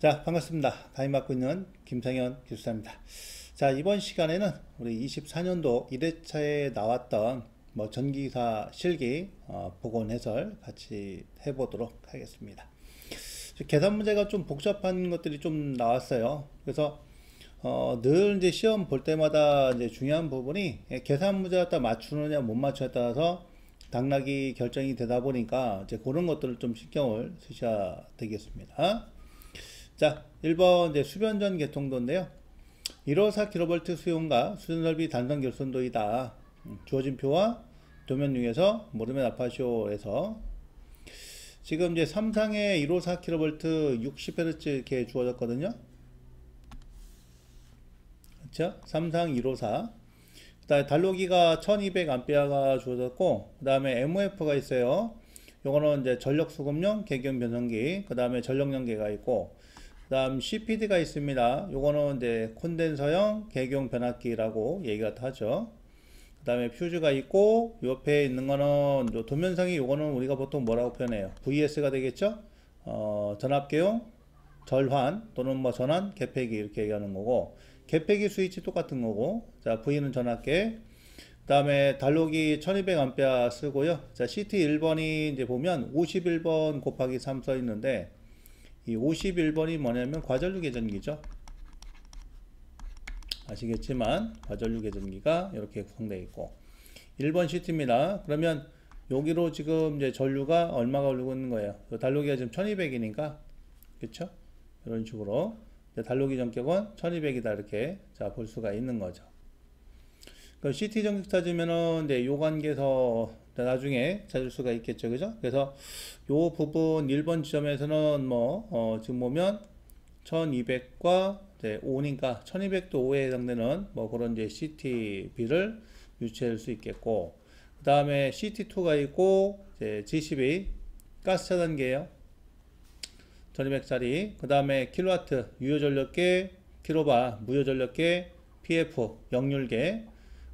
자, 반갑습니다. 강의 맡고 있는 김상현 교수입니다. 자, 이번 시간에는 우리 24년도 1회차에 나왔던 전기사 실기 복원 해설 같이 해보도록 하겠습니다. 계산 문제가 좀 복잡한 것들이 좀 나왔어요. 그래서 늘 이제 시험 볼 때마다 이제 중요한 부분이 계산 문제 갖다 맞추느냐 못 맞추냐에 따라서 당락이 결정이 되다 보니까 이제 그런 것들을 좀 신경을 쓰셔야 되겠습니다. 자, 1번 이제 수변전 개통도인데요. 154kV 수용과 수전 넓이 단선 결손도이다. 주어진 표와 도면 중에서 모르면 아파쇼에서 지금 이제 삼상에 154kV 60Hz 이렇게 주어졌거든요. 그렇죠? 삼상 154. 그다음에 단로기가 1200A가 주어졌고, 그다음에 MOF가 있어요. 요거는 이제 전력 수급용 계경 변성기, 그다음에 전력 연계가 있고, 그다음 CPD가 있습니다. 요거는 이제 콘덴서형 계경 변압기라고 얘기가 하죠. 그다음에 퓨즈가 있고, 옆에 있는 거는 요 도면상이 요거는 우리가 보통 뭐라고 표현해요? VS가 되겠죠? 전압계용 절환 또는 전환 개폐기 이렇게 얘기하는 거고, 개폐기 스위치 똑같은 거고, 자 V는 전압계. 그다음에 단로기 1200A 쓰고요. 자 CT 1번이 이제 보면 51번 곱하기 3 써 있는데, 이 51번이 뭐냐면 과전류 계전기죠. 아시겠지만 과전류 계전기가 이렇게 구성되어 있고, 1번 CT입니다. 그러면 여기로 지금 이제 전류가 얼마가 흐르고 있는 거예요? 단로기가 지금 1200이니까, 그쵸? 이런 식으로 단로기 전격은 1200이다 이렇게 자 볼 수가 있는 거죠. 그 CT 전격 찾으면은 이제 요 관계에서 나중에 찾을 수가 있겠죠, 그죠? 그래서 요 부분 1번 지점에서는 지금 보면 1200과 5니까 1200도 5에 해당되는 그런 이제 CTB를 유추할 수 있겠고, 그 다음에 CT2가 있고, 이제 G12 가스 차단계예요. 1200짜리. 그 다음에 킬로와트 유효전력계, 킬로바 무효전력계, PF 역률계,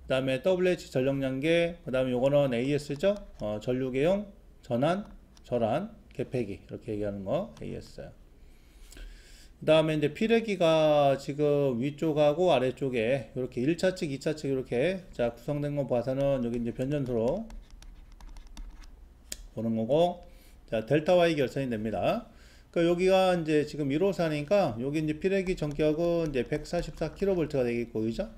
그 다음에 WH 전력량계, 그 다음에 요거는 AS죠. 전류계용 전환, 절환, 개폐기 이렇게 얘기하는 거 AS요. 그 다음에 이제 피레기가 지금 위쪽하고 아래쪽에 이렇게 1차 측, 2차 측 이렇게 자 구성된 거 봐서는 여기 이제 변전소로 보는 거고, 자 델타 Y 결선이 됩니다. 그러니까 여기가 이제 지금 154니까 여기 이제 피레기 전격은 이제 144kV가 되겠고, 그죠?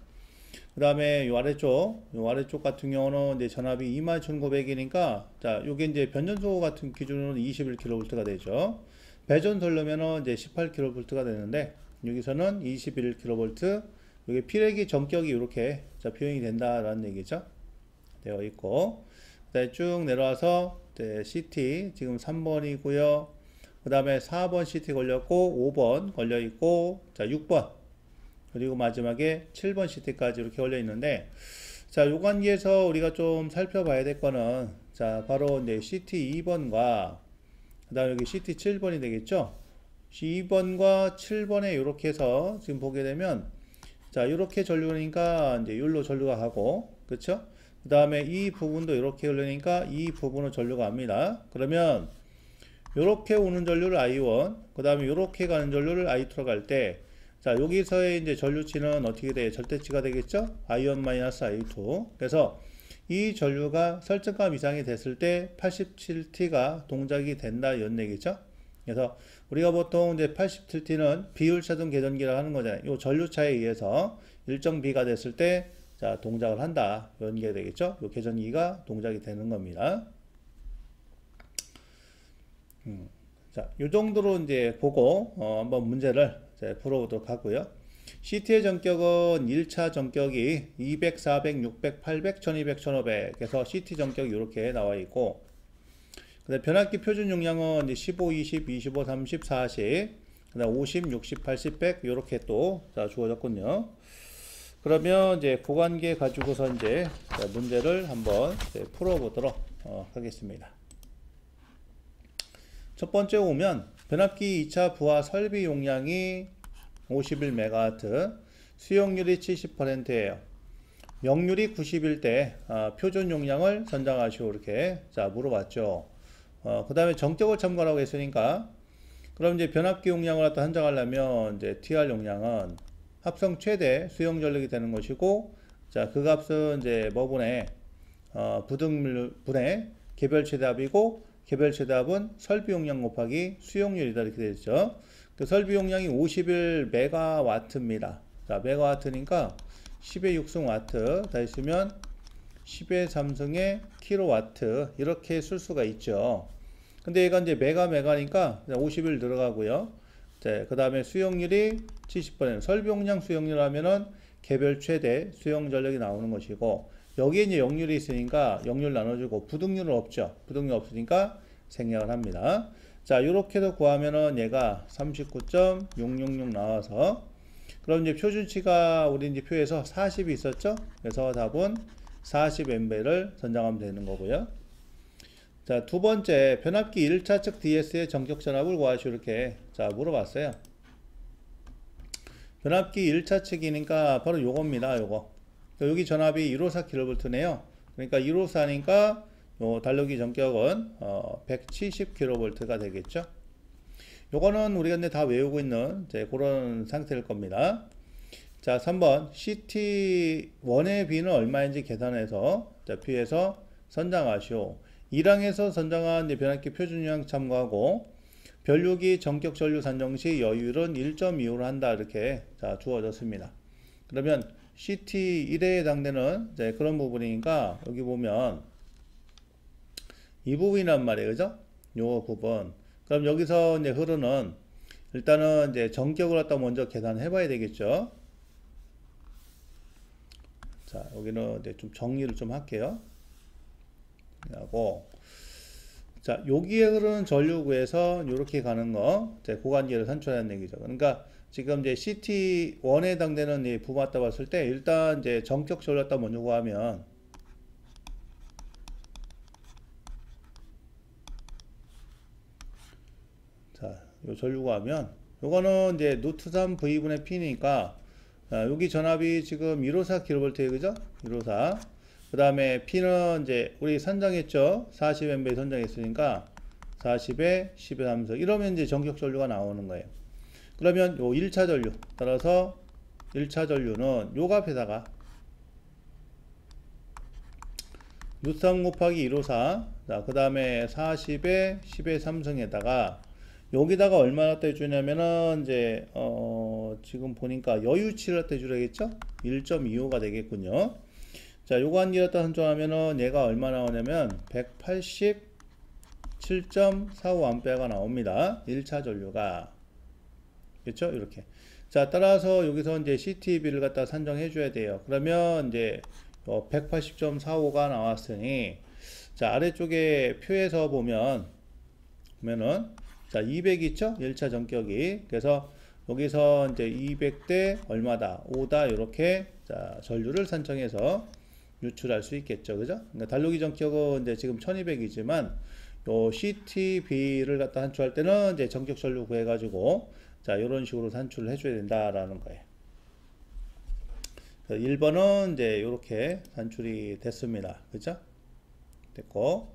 그 다음에 요 아래쪽 같은 경우는 이제 전압이 21900이니까, 자, 요게 이제 변전소 같은 기준으로는 21kV가 되죠. 배전 돌려면은 이제 18kV가 되는데, 여기서는 21kV, 여기 피레기 전격이 이렇게 자, 표현이 된다라는 얘기죠. 되어 있고, 그다음에 쭉 내려와서 CT 지금 3번이고요. 그 다음에 4번 CT 걸렸고, 5번 걸려있고, 자, 6번. 그리고 마지막에 7번 CT까지 이렇게 걸려 있는데, 자, 요 관계에서 우리가 좀 살펴봐야 될 거는, 자, 바로 이제 CT 2번과, 그 다음에 여기 CT 7번이 되겠죠? 2번과 7번에 이렇게 해서 지금 보게 되면, 자, 이렇게 전류니까 이제 여기로 전류가 가고, 그쵸? 그 다음에 이 부분도 이렇게 흐르니까 이 부분은 전류가 갑니다. 그러면, 요렇게 오는 전류를 I1, 그 다음에 요렇게 가는 전류를 I2로 갈 때, 자, 여기서의 이제 전류치는 어떻게 돼요? 절대치가 되겠죠? I1-I2. 그래서 이 전류가 설정값 이상이 됐을 때 87T가 동작이 된다, 이런 얘기죠? 그래서 우리가 보통 이제 87T는 비율차등 계전기라고 하는 거잖아요. 이 전류차에 의해서 일정 비가 됐을 때, 자, 동작을 한다, 이런 게 되겠죠? 이 계전기가 동작이 되는 겁니다. 자, 요 정도로 이제 보고, 한번 문제를 풀어보도록 하고요. CT의 전격은 1차 전격이 200, 400, 600, 800, 1200, 1500 해서 CT 전격이 이렇게 나와 있고, 그다음 변압기 표준 용량은 이제 15, 20, 25, 30, 40, 그다음 50, 60, 80, 100 이렇게 또 자, 주어졌군요. 그러면 이제 그 관계 가지고서 이제 문제를 한번 풀어보도록 하겠습니다. 첫 번째 오면 변압기 2차 부하 설비 용량이 51MW, 수용률이 70%예요. 명률이 90일 때 표준 용량을 선정하시오 이렇게 자 물어봤죠. 그 다음에 정격을 첨가라고 했으니까 그럼 이제 변압기 용량을 갖다 산정하려면 이제 TR 용량은 합성 최대 수용 전력이 되는 것이고, 자, 그 값은 이제 뭐분의 부등물 분의 개별 최대압이고, 개별 최대압은 설비 용량 곱하기 수용률이다 이렇게 되죠. 그 설비 용량이 51메가와트입니다. 자, 메가와트니까 10의 6승 와트 다 있으면 10의 3승의 킬로와트 이렇게 쓸 수가 있죠. 근데 얘가 이제 메가니까 50을 들어가고요. 자, 그 다음에 수용률이 70%, 설비 용량 수용률 하면은 개별 최대 수용 전력이 나오는 것이고, 여기에 이제 역률이 있으니까 역률 나눠주고, 부등률은 없죠. 부등률 없으니까 생략을 합니다. 자, 요렇게도 구하면은 얘가 39.666 나와서, 그럼 이제 표준치가 우리 이제 표에서 40이 있었죠. 그래서 답은 40MB를 선정하면 되는 거고요. 자, 두 번째, 변압기 1차 측 DS의 전격 전압을 구하시오. 이렇게 자 물어봤어요. 변압기 1차 측이니까 바로 요겁니다. 요거. 여기 전압이 154kV네요. 그러니까 154니까 요 달력기 전격은 170kV가 되겠죠. 요거는 우리가 이제 다 외우고 있는 이제 그런 상태일 겁니다. 자, 3번 CT1의 B는 얼마인지 계산해서 자, P에서 선정하시오. 1항에서 선정한 변압기 표준 유형 참고하고, 변류기 전격 전류 산정 시 여율은 1.25로 한다 이렇게 자 주어졌습니다. 그러면 CT1에 해당되는 이제 그런 부분이니까 여기 보면 이 부분이란 말이에요, 그죠? 요 부분. 그럼 여기서 이제 흐르는 일단은 이제 전격을 갖다 먼저 계산해 봐야 되겠죠. 자, 여기는 이제 좀 정리를 좀 할게요. 하고, 자, 여기에 흐르는 전류구에서 이렇게 가는 거, 이제 고관계를 산출하는 얘기죠. 그러니까 지금 이제 CT1에 해당되는 이 부분 갖다 봤을 때 일단 이제 전격 전류 갖다 먼저 구하면, 자, 요 전류 구하면 요거는 이제 루트 3 V분의 P니까 여기 전압이 지금 154kV에 그죠? 154. 그 다음에 P는 이제 우리 선정했죠. 40MB 선정했으니까 40에 10의 3승. 이러면 이제 전격 전류가 나오는 거예요. 그러면 요 1차 전류 따라서 1차 전류는 요 값에다가 루트 3 곱하기 154. 자, 그 다음에 40에 10의 3승에다가 여기다가 얼마나 갖다 해주냐면은 이제 지금 보니까 여유치를 갖다 해주려겠죠? 1.25가 되겠군요. 자, 요거 한 개 갖다 선정하면은 얘가 얼마 나오냐면 187.45A가 나옵니다. 1차 전류가. 그렇죠? 이렇게. 자, 따라서 여기서 이제 CTB를 갖다 산정해 줘야 돼요. 그러면 이제 180.45가 나왔으니, 자, 아래쪽에 표에서 보면은 자, 200 있죠? 1차 전격이. 그래서 여기서 이제 200대 얼마다? 5다. 이렇게 자, 전류를 산정해서 유출할 수 있겠죠. 그죠? 그러니까 달로기 전격은 이제 지금 1200이지만 요 CTB를 갖다 산출할 때는 이제 전격 전류 구해 가지고 자, 이런 식으로 산출을 해 줘야 된다라는 거예요. 1번은 이제 이렇게 산출이 됐습니다. 그죠? 됐고,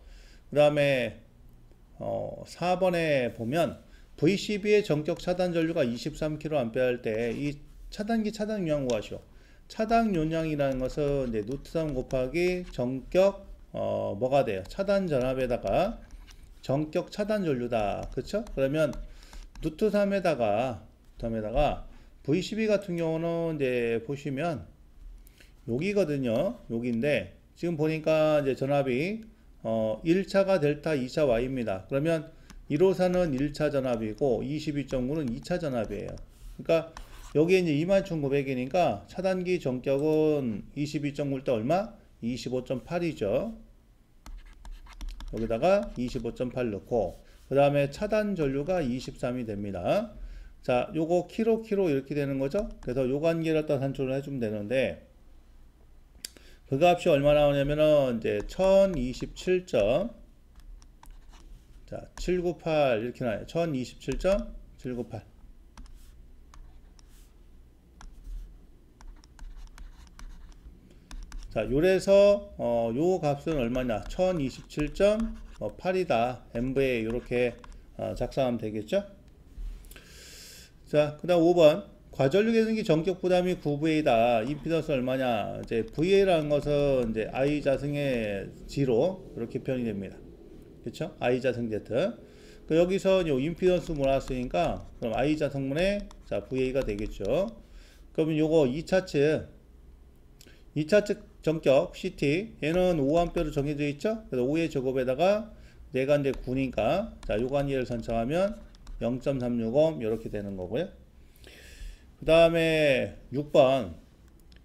그 다음에 4번에 보면 VCB의 전격 차단 전류가 23kA 할 때 이 차단기 차단 용량 구하시오. 차단 용량이라는 것은 이제 루트 3 곱하기 전격 뭐가 돼요? 차단 전압에다가 전격 차단 전류다. 그렇죠? 그러면 루트 3에다가 VCB 같은 경우는 이제 보시면 여기거든요. 여기인데 지금 보니까 이제 전압이 1차가 델타 2차 Y입니다. 그러면 154는 1차 전압이고 22.9는 2차 전압이에요. 그러니까 여기에 이제 21,900이니까 차단기 전격은 22.9일 때 얼마? 25.8이죠. 여기다가 25.8 넣고, 그 다음에 차단 전류가 23이 됩니다. 자, 요거 키로 이렇게 되는 거죠. 그래서 요 관계를 갖다 산출을 해주면 되는데, 그 값이 얼마 나오냐면은 이제 1027.798 이렇게 나와요. 1027.798. 자, 요래서 요 값은 얼마냐? 1027.8이다. MV에 이렇게 작성하면 되겠죠? 자, 그 다음 5번. 과전류 계산기 전격 부담이 9V다. 임피던스 얼마냐? 이제 VA라는 것은 이제 I 자승의 G로 이렇게 표현이 됩니다. 그쵸? I 자승 Z. 그 여기서 요 임피던스 몰았으니까 그럼 I 자승분의 자, VA가 되겠죠. 그러면 요거 2차측 전격 CT 얘는 5A로 정해져 있죠? 그래서 5의 제곱에다가 내가 이제 9니까 자, 요 관계를 선정하면 0.360 이렇게 되는 거고요. 그 다음에 6번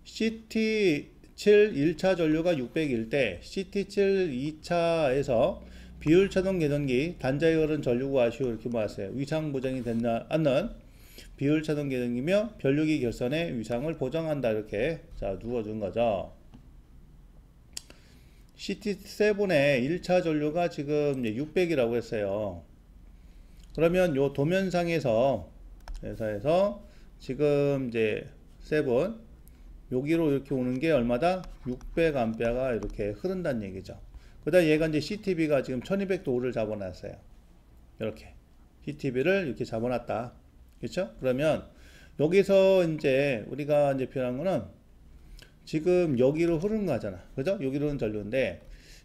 CT7 1차 전류가 600일 때 CT7 2차에서 비율 차동 계전기 단자에 흐른 전류 구하시오 이렇게 모았어요. 위상 보장이 되지 않는 비율 차동 계전기며 변류기 결선의 위상을 보장한다 이렇게 자 누워준 거죠. CT7의 1차 전류가 지금 600이라고 했어요. 그러면 요 도면상에서 회사에서 지금 이제 7 여기로 이렇게 오는 게 얼마다? 600A가 이렇게 흐른다는 얘기죠. 그 다음 얘가 이제 CTB가 지금 1200도를 잡아놨어요. 이렇게 CTB를 이렇게 잡아놨다. 그렇죠? 그러면 여기서 이제 우리가 이제 표현한 거는 지금 여기로 흐르는 거잖아. 그죠? 여기로 흐르는 전류인데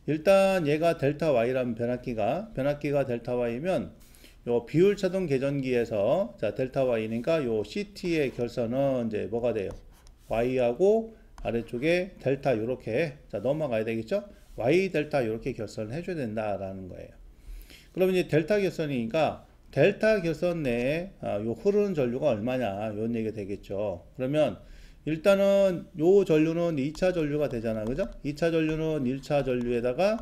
일단 얘가 델타 Y라는 변압기가 델타 Y면 요 비율 차동 계전기에서 자 델타 Y니까 요 CT의 결선은 이제 뭐가 돼요? Y하고 아래쪽에 델타 요렇게 자 넘어가야 되겠죠? Y 델타 요렇게 결선을 해줘야 된다라는 거예요. 그러면 이제 델타 결선이니까 델타 결선 내에 요 흐르는 전류가 얼마냐 이런 얘기가 되겠죠. 그러면 일단은 요 전류는 2차 전류가 되잖아. 그죠? 2차 전류는 1차 전류에다가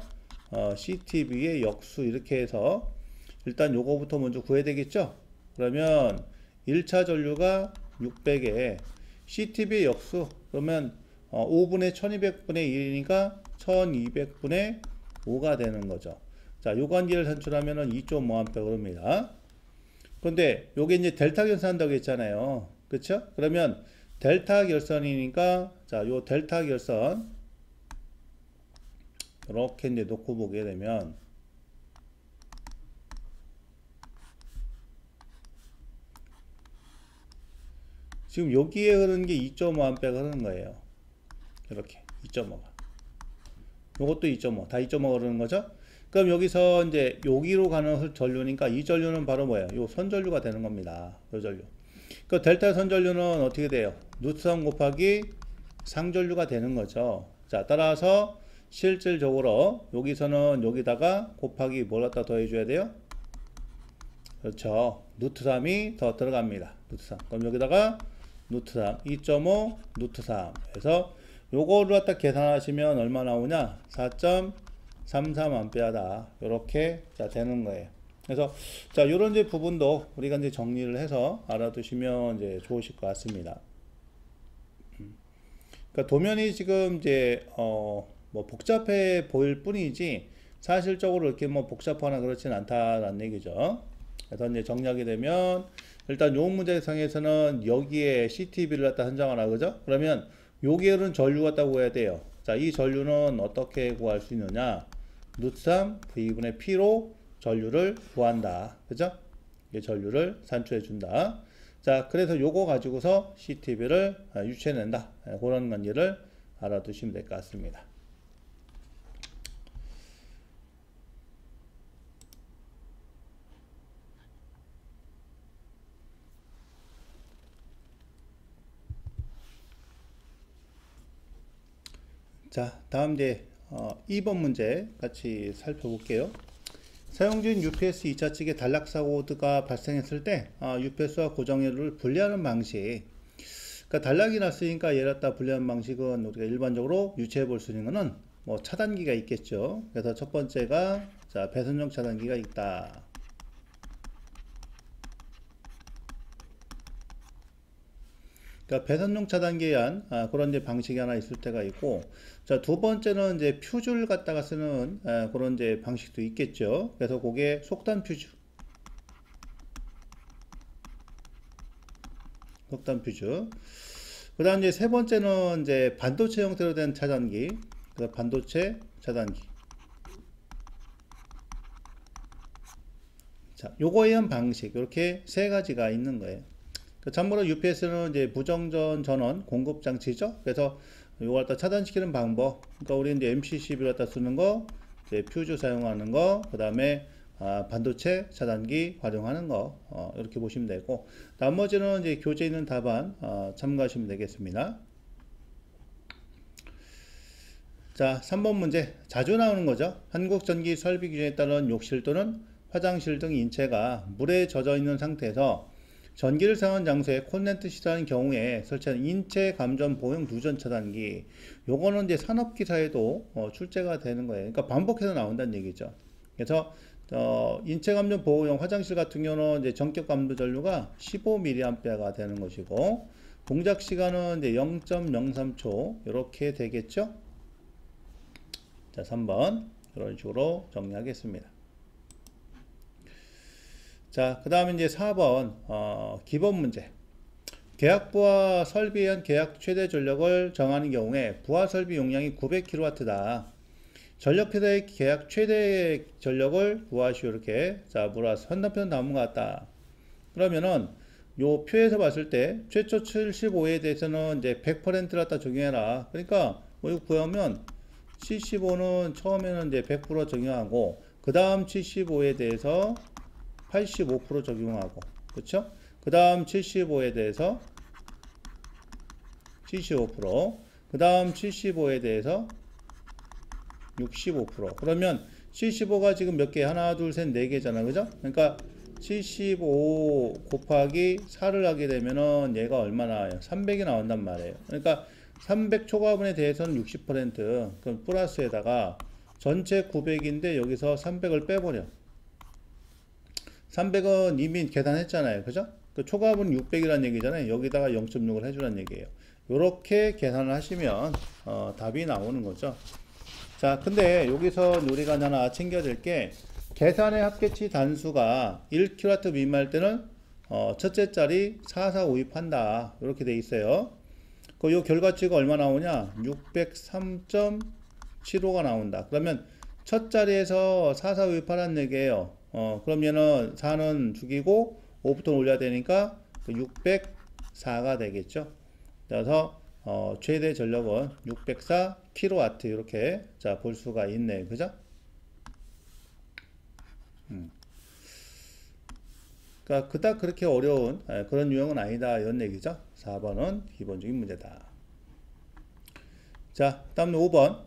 CTB의 역수 이렇게 해서 일단 요거부터 먼저 구해야 되겠죠? 그러면 1차 전류가 600에 CTB의 역수 그러면 5분의 1200분의 1이니까 1200분의 5가 되는 거죠. 자, 요 관계를 산출하면은 2.5A 그럽니다. 그런데 요게 이제 델타 결선한다고 했잖아요. 그쵸? 그러면 델타 결선이니까 자, 요 델타 결선 이렇게 이제 놓고 보게 되면 지금 여기에 흐르는 게 2.5A가 흐르는 거예요. 이렇게 2.5가. 요것도 2.5, 다 2.5가 흐르는 거죠. 그럼 여기서 이제 여기로 가는 전류니까 이 전류는 바로 뭐예요? 요 선전류가 되는 겁니다. 요 전류. 그 델타 선전류는 어떻게 돼요? 루트3 곱하기 상전류가 되는 거죠. 자, 따라서 실질적으로 여기서는 여기다가 곱하기 뭘 갖다 더해줘야 돼요? 그렇죠. 루트3이 더 들어갑니다. 루트3. 그럼 여기다가 루트3, 2.5, 루트3 해서 요거를 갖다 계산하시면 얼마 나오냐? 4.33A다. 요렇게 자 되는 거예요. 그래서 자 요런 이제 부분도 우리가 이제 정리를 해서 알아두시면 이제 좋으실 것 같습니다. 그러니까 도면이 지금 이제 뭐 복잡해 보일 뿐이지 사실적으로 이렇게 뭐 복잡하나 그렇진 않다라는 얘기죠. 그래서 이제 정리하게 되면 일단 요 문제상에서는 여기에 CTB를 갖다 선정하라 그죠? 그러면 여기에는 전류 같다고 해야 돼요. 자, 이 전류는 어떻게 구할 수 있느냐? 루트3 V분의 P로 전류를 구한다. 그죠? 이 전류를 산출해 준다. 자, 그래서 요거 가지고서 CTB를 유추해낸다. 그런 관계를 알아두시면 될 것 같습니다. 자, 다음 이제 2번 문제 같이 살펴볼게요. 사용 중 UPS 2차 측에 단락사고가 발생했을 때 UPS와 고정회로를 분리하는 방식. 그러니까 단락이 났으니까 얘를 갖다 분리하는 방식은 우리가 일반적으로 유추해 볼 수 있는 거는 뭐 차단기가 있겠죠. 그래서 첫 번째가 자, 배선용 차단기가 있다. 그러니까 배선용 차단기에 의한 그런 이제 방식이 하나 있을 때가 있고, 자, 두 번째는 이제 퓨즈를 갖다가 쓰는 그런 이제 방식도 있겠죠. 그래서 그게 속단 퓨즈. 그 다음 이제 세 번째는 이제 반도체 형태로 된 차단기. 그래서 반도체 차단기. 자, 요거에 의한 방식. 이렇게 세 가지가 있는 거예요. 참고로 UPS는 이제 부정전 전원 공급 장치죠. 그래서 이걸 갖다 차단시키는 방법. 그러니까 우리 이제 MCCB를 갖다 쓰는 거, 이제 퓨즈 사용하는 거, 그 다음에 반도체 차단기 활용하는 거, 이렇게 보시면 되고, 나머지는 이제 교재 있는 답안 참고하시면 되겠습니다. 자, 3번 문제. 자주 나오는 거죠. 한국전기 설비 규정에 따른 욕실 또는 화장실 등 인체가 물에 젖어 있는 상태에서 전기를 사용한 장소에 콘센트 시설하는 경우에 설치하는 인체 감전 보형 누전 차단기. 요거는 이제 산업기사에도 출제가 되는 거예요. 그러니까 반복해서 나온다는 얘기죠. 그래서 인체 감전 보호용 화장실 같은 경우는 이제 전격 감도 전류가 15mA가 되는 것이고, 동작 시간은 이제 0.03초 이렇게 되겠죠. 자, 3번 이런 식으로 정리하겠습니다. 자, 그 다음에 이제 4번 기본 문제. 계약 부하 설비에 의한 계약 최대 전력을 정하는 경우에 부하 설비 용량이 900kW다. 전력 회사의 계약 최대 전력을 구하시오. 이렇게. 자, 플러스 현단편 나온 것 같다. 그러면은 요 표에서 봤을 때 최초 75에 대해서는 이제 100%를 갖다 적용해라. 그러니까 뭐 이거 구하면 75는 처음에는 이제 100% 적용하고, 그 다음 75에 대해서 85% 적용하고, 그렇죠? 그 다음 75에 대해서 75%, 그 다음 75에 대해서 65%. 그러면 75가 지금 몇 개? 하나, 둘, 셋, 네 개잖아, 그죠? 그러니까 75 곱하기 4를 하게 되면은 얘가 얼마 나와요? 300이 나온단 말이에요. 그러니까 300 초과분에 대해서는 60%, 그럼 플러스에다가 전체 900인데 여기서 300을 빼버려. 300은 이미 계산했잖아요. 그죠? 그 초과분 600이라는 얘기잖아요. 여기다가 0.6을 해주라는 얘기예요. 이렇게 계산을 하시면 답이 나오는 거죠. 자, 근데 여기서 우리가 하나 챙겨야 될 게, 계산의 합계치 단수가 1kW 미만일 때는 첫째 자리 4452한다. 이렇게 돼 있어요. 요 결과치가 얼마 나오냐? 603.75가 나온다. 그러면 첫 자리에서 4458하는 얘기예요. 그럼 얘는 4는 죽이고 5부터 올려야 되니까 604가 되겠죠. 그래서 최대 전력은 604 kW 이렇게 자 볼 수가 있네. 그죠? 그러니까 그닥 그렇게 어려운 그런 유형은 아니다 이런 얘기죠. 4번은 기본적인 문제다. 자, 다음 5번.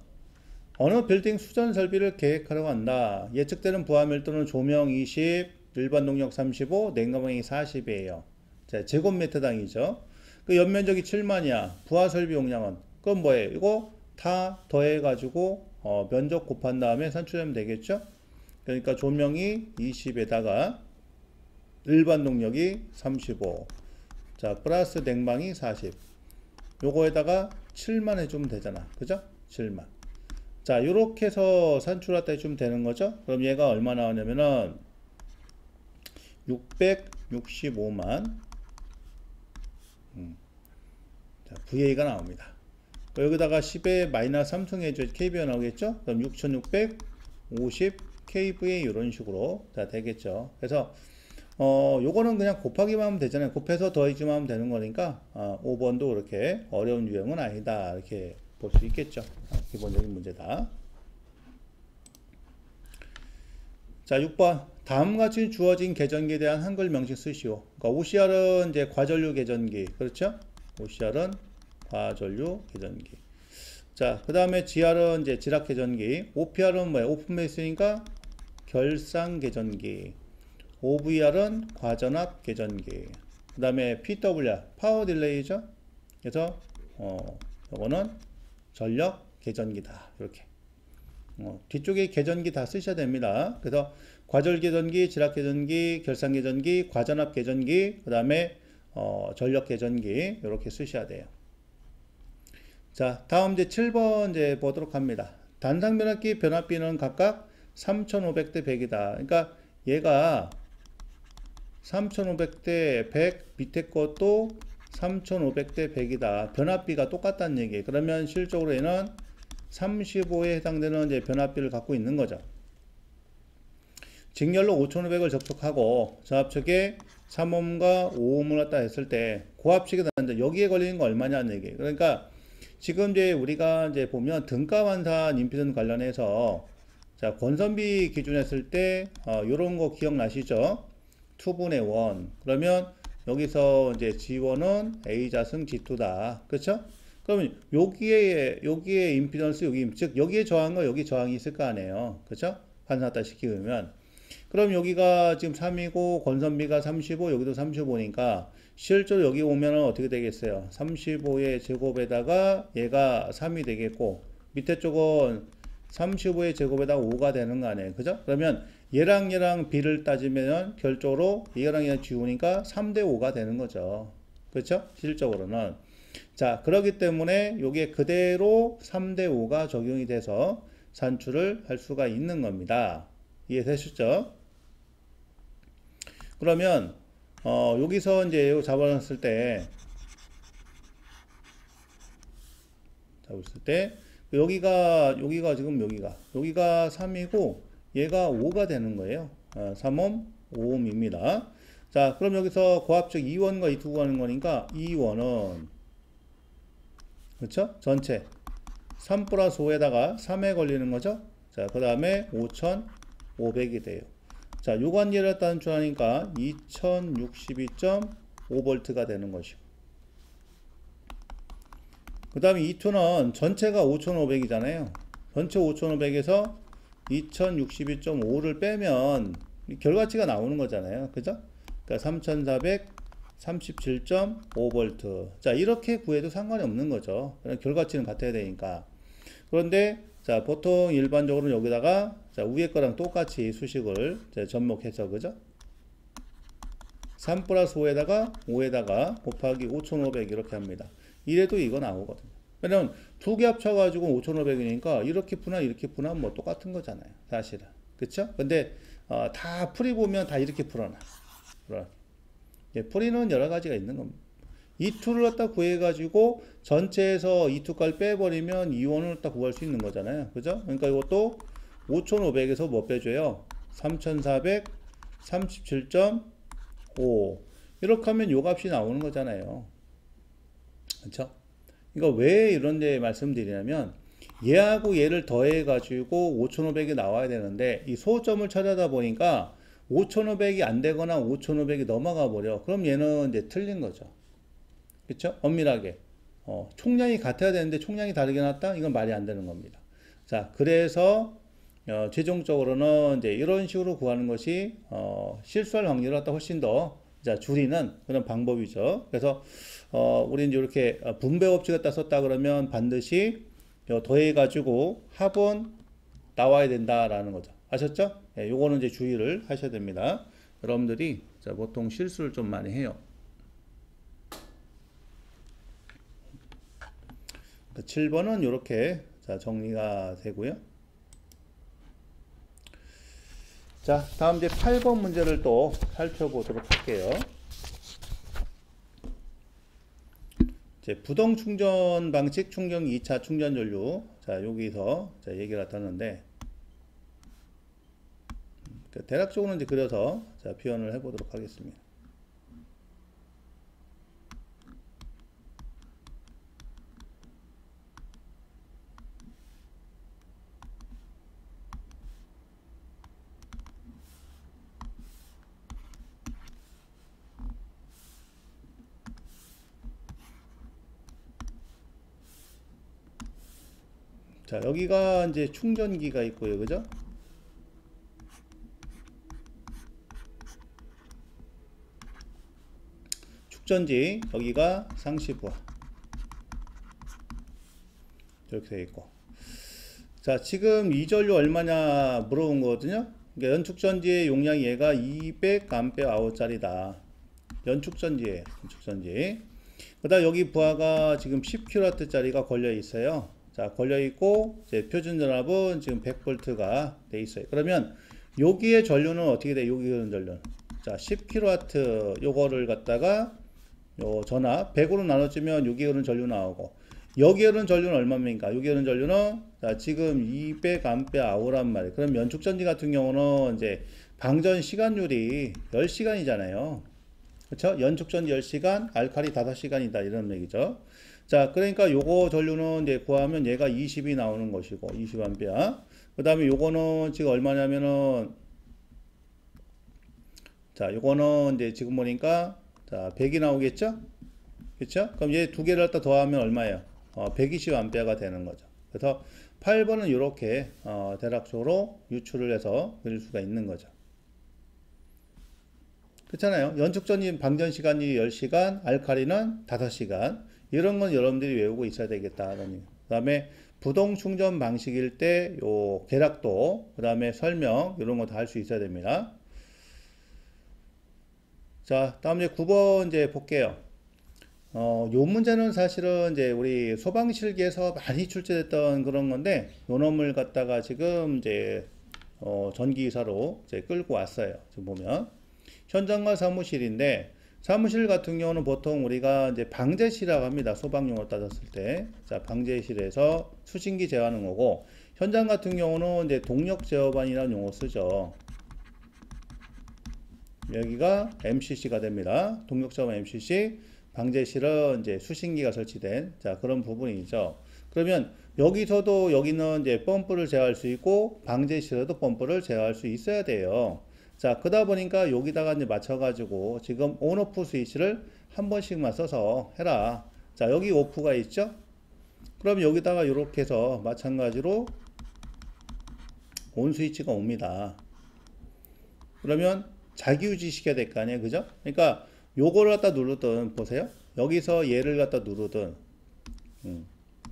어느 빌딩 수전 설비를 계획하려고 한다. 예측되는 부하 밀도는 조명 20, 일반 동력 35, 냉각방향이 40이에요. 자, 제곱미터당이죠. 그 연면적이 7만이야. 부하 설비 용량은 그건 뭐예요? 이거 다 더해가지고 면적 곱한 다음에 산출하면 되겠죠. 그러니까 조명이 20에다가 일반 동력이 35, 자 플러스 냉방이 40, 요거에다가 7만 해주면 되잖아. 그죠? 7만. 자, 요렇게 해서 산출했다 해주면 되는 거죠. 그럼 얘가 얼마 나오냐면은 665만 자, VA가 나옵니다. 여기다가 10에 마이너스 3승 해줘야지 KV가 나오겠죠. 그럼 6650 KVA 이런 식으로 다 되겠죠. 그래서 요거는 그냥 곱하기만 하면 되잖아요. 곱해서 더해주면 하면 되는 거니까 5번도 그렇게 어려운 유형은 아니다 이렇게 볼 수 있겠죠. 기본적인 문제다. 자, 6번. 다음같이 주어진 계전기에 대한 한글 명식 쓰시오. 그러니까 OCR은 이제 과전류 계전기, 그렇죠? OCR은 과전류 계전기. 자, 그 다음에 GR은 이제 지락 계전기. OPR은 뭐예요? 오픈 베이스니까 결상 계전기. OVR은 과전압 계전기. 그 다음에 PWR 파워 딜레이죠. 그래서 이거는 전력 계전기다. 이렇게 뒤쪽에 계전기 다 쓰셔야 됩니다. 그래서 과절 계전기, 지락 계전기, 결상 계전기, 과전압 계전기, 그 다음에 전력 계전기 이렇게 쓰셔야 돼요. 자, 다음 이제 7번 이제 보도록 합니다. 단상 변압기 변압비는 각각 3,500대 100이다. 그러니까 얘가 3,500대 100, 밑에 것도 3,500대 100이다. 변압비가 똑같다는 얘기예요. 그러면 실질적으로 얘는 35에 해당되는 이제 변압비를 갖고 있는 거죠. 직렬로 5500을 접촉하고 저압측에 3옴과 5옴을 갖다 했을 때 고압측에 나는데 여기에 걸리는 거 얼마냐는 얘기예요. 그러니까 지금 이제 우리가 이제 보면 등가 환산 임피던스 관련해서 자, 권선비 기준 했을 때 요런 거 기억나시죠? 2분의 1. 그러면 여기서 이제 G1은 A 자승 G2다. 그렇죠? 그러면 여기에 임피던스 즉 여기에 저항과 여기 저항이 있을 거 아니에요. 그렇죠? 환산하다 시키면 그럼 여기가 지금 3이고 권선비가 35, 여기도 35니까 실제로 여기 오면은 어떻게 되겠어요? 35의 제곱에다가 얘가 3이 되겠고 밑에 쪽은 35의 제곱에다가 5가 되는 거 아니에요. 그죠? 그러면 얘랑 B를 따지면 결적으로 얘랑 지우니까 3대 5가 되는 거죠. 그렇죠? 실적으로는. 자, 그렇기 때문에 요게 그대로 3대 5가 적용이 돼서 산출을 할 수가 있는 겁니다. 이해되셨죠? 그러면 여기서 이제 이거 잡았을 때 여기가 지금 여기가 3이고 얘가 5가 되는 거예요. 3옴 5옴입니다. 자, 그럼 여기서 고압측 2원과 2투 구하는 거니까 2원은 그렇죠? 전체 3 플러스 5에다가 3에 걸리는 거죠. 자, 그 다음에 5500이 돼요. 자, 요 관계를 단추하니까 2062.5V가 되는 것이고. 그 다음에 E2는 전체가 5500이잖아요. 전체 5500에서 2062.5를 빼면 결과치가 나오는 거잖아요. 그죠? 그러니까 3437.5V. 자, 이렇게 구해도 상관이 없는 거죠. 결과치는 같아야 되니까. 그런데 자, 보통 일반적으로 여기다가 자, 위에 거랑 똑같이 수식을 접목해서 그죠? 3 플러스 5에다가 곱하기 5500 이렇게 합니다. 이래도 이거 나오거든요. 왜냐면 두 개 합쳐가지고 5500이니까 이렇게 푸나 이렇게 푸나 뭐 똑같은 거잖아요. 사실은. 그쵸? 근데 다 풀이 보면 다 이렇게 풀어놔. 예, 풀이는 여러 가지가 있는 겁니다. E2를 갖다 구해가지고 전체에서 E2값을 빼버리면 E1을 갖다 구할 수 있는 거잖아요. 그죠? 그러니까 이것도 5500에서 뭐 빼줘요? 3437.5 이렇게 하면 요 값이 나오는 거잖아요. 그쵸? 이거 왜 이런 데 말씀드리냐면 얘하고 얘를 더해가지고 5500이 나와야 되는데 이 소점을 찾아다 보니까 5500이 안 되거나 5500이 넘어가 버려. 그럼 얘는 이제 틀린 거죠. 그쵸? 엄밀하게. 총량이 같아야 되는데 총량이 다르게 났다? 이건 말이 안 되는 겁니다. 자, 그래서 최종적으로는 이제 이런 식으로 구하는 것이 실수할 확률을 갖다 훨씬 더 줄이는 그런 방법이죠. 그래서 우리 이제 이렇게 분배법칙 갖다 썼다 그러면 반드시 더해 가지고 합은 나와야 된다라는 거죠. 아셨죠? 예, 요거는 이제 주의를 하셔야 됩니다. 여러분들이 자, 보통 실수를 좀 많이 해요. 7번은 이렇게 자, 정리가 되고요. 자, 다음 이제 8번 문제를 또 살펴보도록 할게요. 이제 부동 충전 방식 충전 2차 충전 전류. 자, 여기서 자, 얘기를 나타났는데 대략적으로 이제 그려서 자, 표현을 해 보도록 하겠습니다. 자, 여기가 이제 충전기가 있고요. 그죠? 축전지, 여기가 상시부하. 이렇게 되어 있고. 자, 지금 이 전류 얼마냐 물어본 거거든요. 그러니까 연축전지의 용량이 얘가 200A짜리다. 연축전지예요. 연축전지. 그 다음 여기 부하가 지금 10kW짜리가 걸려 있어요. 자, 걸려 있고 이제 표준 전압은 지금 100V가 돼 있어요. 그러면 여기에 전류는 어떻게 돼? 여기 전류는 자, 10kW 요거를 갖다가 요 전압 100으로 나눠주면 여기 흐르는 전류 나오고 여기에는 전류는 얼마입니까? 여기에는 전류는 자, 지금 200A 아우란 말이에요. 그럼 연축전지 같은 경우는 이제 방전 시간율이 10시간이잖아요. 그렇죠? 연축전지 10시간, 알칼리 5시간이다 이런 얘기죠. 자, 그러니까 요거 전류는 이제 구하면 얘가 20이 나오는 것이고 20A. 그다음에 요거는 지금 얼마냐면은 자, 요거는 이제 지금 보니까 자, 100이 나오겠죠? 그렇죠? 그럼 얘 두 개를 갖다 더하면 얼마예요? 120A가 되는 거죠. 그래서 8번은 이렇게 대략적으로 유출을 해서 그릴 수가 있는 거죠. 그렇잖아요. 연축전지 방전 시간이 10시간, 알칼리는 5시간. 이런 건 여러분들이 외우고 있어야 되겠다. 그 다음에 부동 충전 방식일 때 요 계략도, 그 다음에 설명 이런 거 다 할 수 있어야 됩니다. 자, 다음 이제 9번 이제 볼게요. 요 문제는 사실은 이제 우리 소방실기에서 많이 출제됐던 그런 건데, 요 놈을 갖다가 지금 이제 전기이사로 이제 끌고 왔어요. 지금 보면 현장과 사무실인데, 사무실 같은 경우는 보통 우리가 이제 방제실이라고 합니다. 소방용어로 따졌을 때. 자, 방제실에서 수신기 제어하는 거고, 현장 같은 경우는 이제 동력 제어반이라는 용어 쓰죠. 여기가 MCC가 됩니다. 동력 제어반 MCC. 방제실은 이제 수신기가 설치된 자 그런 부분이죠. 그러면 여기서도 여기는 이제 펌프를 제어할 수 있고 방제실에도 펌프를 제어할 수 있어야 돼요. 자 그러다 보니까 여기다가 이제 맞춰가지고 지금 온오프 스위치를 한 번씩만 써서 해라. 자 여기 오프가 있죠. 그럼 여기다가 이렇게 해서 마찬가지로 온 스위치가 옵니다. 그러면 자기유지 시켜야 될 거 아니에요, 그죠? 그러니까 요거를 갖다 누르든 보세요. 여기서 얘를 갖다 누르든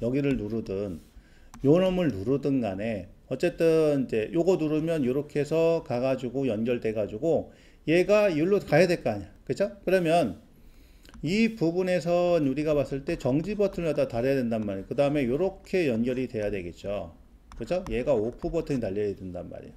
여기를 누르든 요 놈을 누르든 간에 어쨌든 이제 요거 누르면 요렇게 해서 가가지고 연결돼 가지고 얘가 여기로 가야 될 거 아니야, 그죠? 그러면 이 부분에서 우리가 봤을 때 정지 버튼을 갖다 달아야 된단 말이에요. 그 다음에 요렇게 연결이 돼야 되겠죠, 그죠? 얘가 오프 버튼이 달려야 된단 말이에요.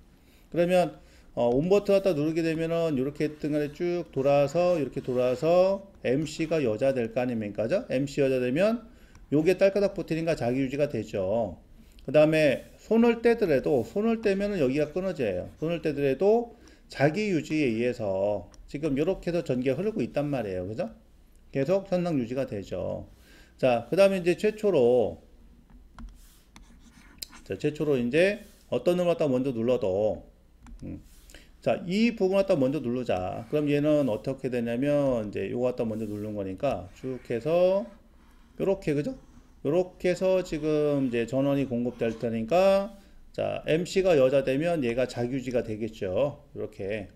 그러면 온 버튼 갖다 누르게 되면은 이렇게 등간에 쭉 돌아서 이렇게 돌아서 MC가 여자 될 거 아닙니까? 그죠? MC 여자 되면 요게 딸까닥 버튼인가 자기 유지가 되죠. 그 다음에 손을 떼더라도 손을 떼면은 여기가 끊어져요. 손을 떼더라도 자기 유지에 의해서 지금 이렇게 해서 전기가 흐르고 있단 말이에요. 그죠? 계속 현상 유지가 되죠. 자, 그 다음에 이제 최초로 이제 어떤 놈을 갖다 먼저 눌러도 자, 이 부분 갖다 먼저 누르자. 그럼 얘는 어떻게 되냐면, 이제 요거 갖다 먼저 누른 거니까, 쭉 해서, 요렇게, 그죠? 요렇게 해서 지금 이제 전원이 공급될 테니까, 자, MC가 여자 되면 얘가 자기유지가 되겠죠. 요렇게.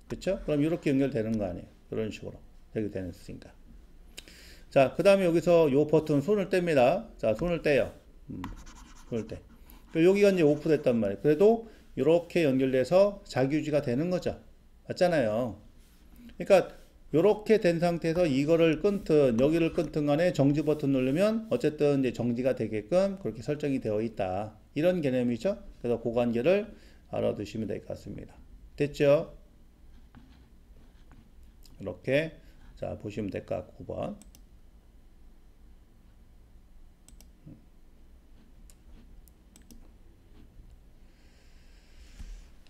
그쵸? 그럼 요렇게 연결되는 거 아니에요. 이런 식으로. 되게 되니까. 자, 그 다음에 여기서 요 버튼 손을 뗍니다. 자, 손을 떼요. 손을 떼. 여기가 이제 오프 됐단 말이에요. 그래도 이렇게 연결돼서 자기유지가 되는 거죠. 맞잖아요. 그러니까 이렇게 된 상태에서 이거를 끊든 여기를 끊든 간에 정지 버튼 누르면 어쨌든 이제 정지가 되게끔 그렇게 설정이 되어 있다. 이런 개념이죠. 그래서 그 관계를 알아두시면 될 것 같습니다. 됐죠? 이렇게 자 보시면 될 것 같고 9번.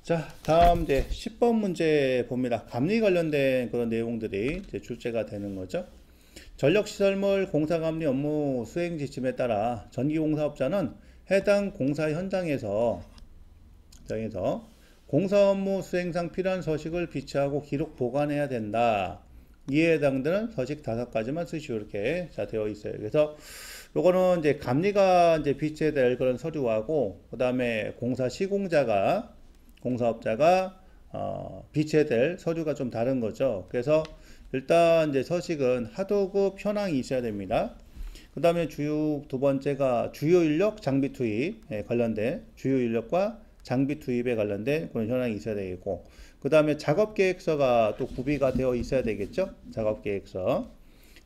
자, 다음 이제 10번 문제 봅니다. 감리 관련된 그런 내용들이 이제 출제가 되는 거죠. 전력시설물 공사감리 업무 수행 지침에 따라 전기공사업자는 해당 공사 현장에서 공사 업무 수행상 필요한 서식을 비치하고 기록 보관해야 된다. 이에 해당되는 서식 5가지만 쓰시오. 이렇게 자 되어 있어요. 그래서 요거는 이제 감리가 이제 비치해야 될 그런 서류하고 그 다음에 공사 시공자가 공사업자가 비치해야 될 서류가 좀 다른 거죠. 그래서 일단 이제 서식은 하도급 현황이 있어야 됩니다. 그 다음에 두 번째가 주요 인력 장비 투입에 관련된 주요 인력과 장비 투입에 관련된 그런 현황이 있어야 되겠고 그 다음에 작업계획서가 또 구비가 되어 있어야 되겠죠. 작업계획서.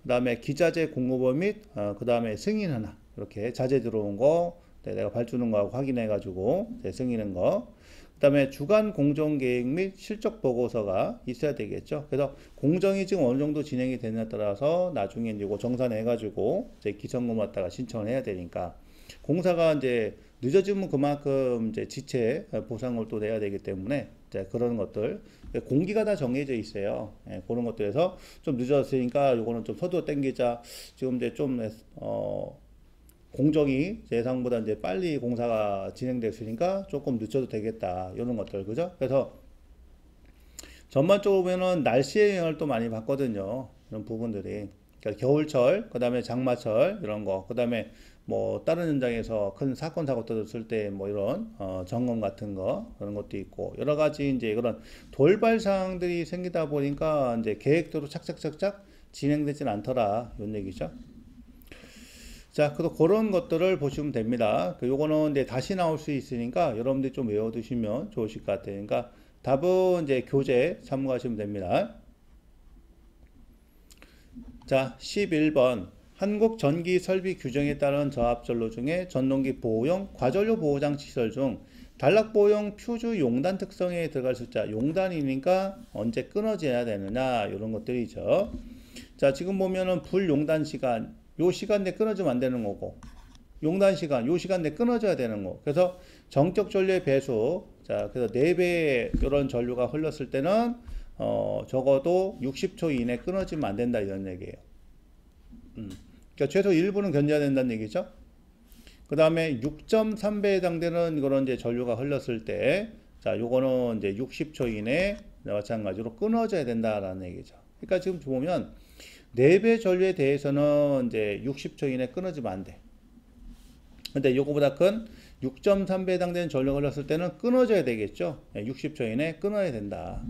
그 다음에 기자재 공모법 및 그 다음에 승인 하나 이렇게 자재 들어온 거 내가 발주는 거하고 확인해 가지고 승인한 거. 그다음에 주간 공정 계획 및 실적 보고서가 있어야 되겠죠. 그래서 공정이 지금 어느 정도 진행이 되느냐에 따라서 나중에 이제 이거 정산해가지고 이제 기성금 갖다가 신청을 해야 되니까 공사가 이제 늦어지면 그만큼 이제 지체 보상을 또 내야 되기 때문에 이제 그런 것들 공기가 다 정해져 있어요. 예, 그런 것들에서 좀 늦었으니까 요거는 좀 서두어 당기자. 지금 이제 좀 공정이 예상보다 이제 빨리 공사가 진행됐으니까 조금 늦춰도 되겠다. 이런 것들, 그죠? 그래서 전반적으로 보면은 날씨의 영향을 또 많이 받거든요. 이런 부분들이. 그러니까 겨울철, 그 다음에 장마철, 이런 거, 그 다음에 뭐 다른 현장에서 큰 사건, 사고 터졌을 때 뭐 이런 점검 같은 거, 그런 것도 있고, 여러 가지 이제 그런 돌발 사항들이 생기다 보니까 이제 계획대로 착착착착 진행되진 않더라. 이런 얘기죠. 자, 그래서 그런 것들을 보시면 됩니다. 요거는 이제 다시 나올 수 있으니까 여러분들이 좀 외워두시면 좋으실 것 같아요. 그러니까 답은 이제 교재 참고하시면 됩니다. 자, 11번. 한국 전기 설비 규정에 따른 저압 전로 중에 전동기 보호용 과전료 보호장치 시설 중 단락 보호용 퓨즈 용단 특성에 들어갈 숫자 용단이니까 언제 끊어져야 되느냐 이런 것들이죠. 자, 지금 보면은 불용단 시간 요 시간 내 끊어지면 안 되는 거고 용단 시간 요 시간 내 끊어져야 되는 거. 그래서 정적 전류의 배수 자, 그래서 4배의 이런 전류가 흘렀을 때는 적어도 60초 이내 끊어지면 안 된다 이런 얘기예요. 그러니까 최소 1분은 견뎌야 된다는 얘기죠. 그 다음에 6.3배에 해당되는 그런 이제 전류가 흘렀을 때, 자, 요거는 이제 60초 이내 마찬가지로 끊어져야 된다라는 얘기죠. 그러니까 지금 보면 4배 전류에 대해서는 이제 60초 이내 끊어지면 안 돼. 근데 요거보다 큰 6.3배에 해당되는 전류가 흘렀을 때는 끊어져야 되겠죠. 60초 이내 끊어야 된다.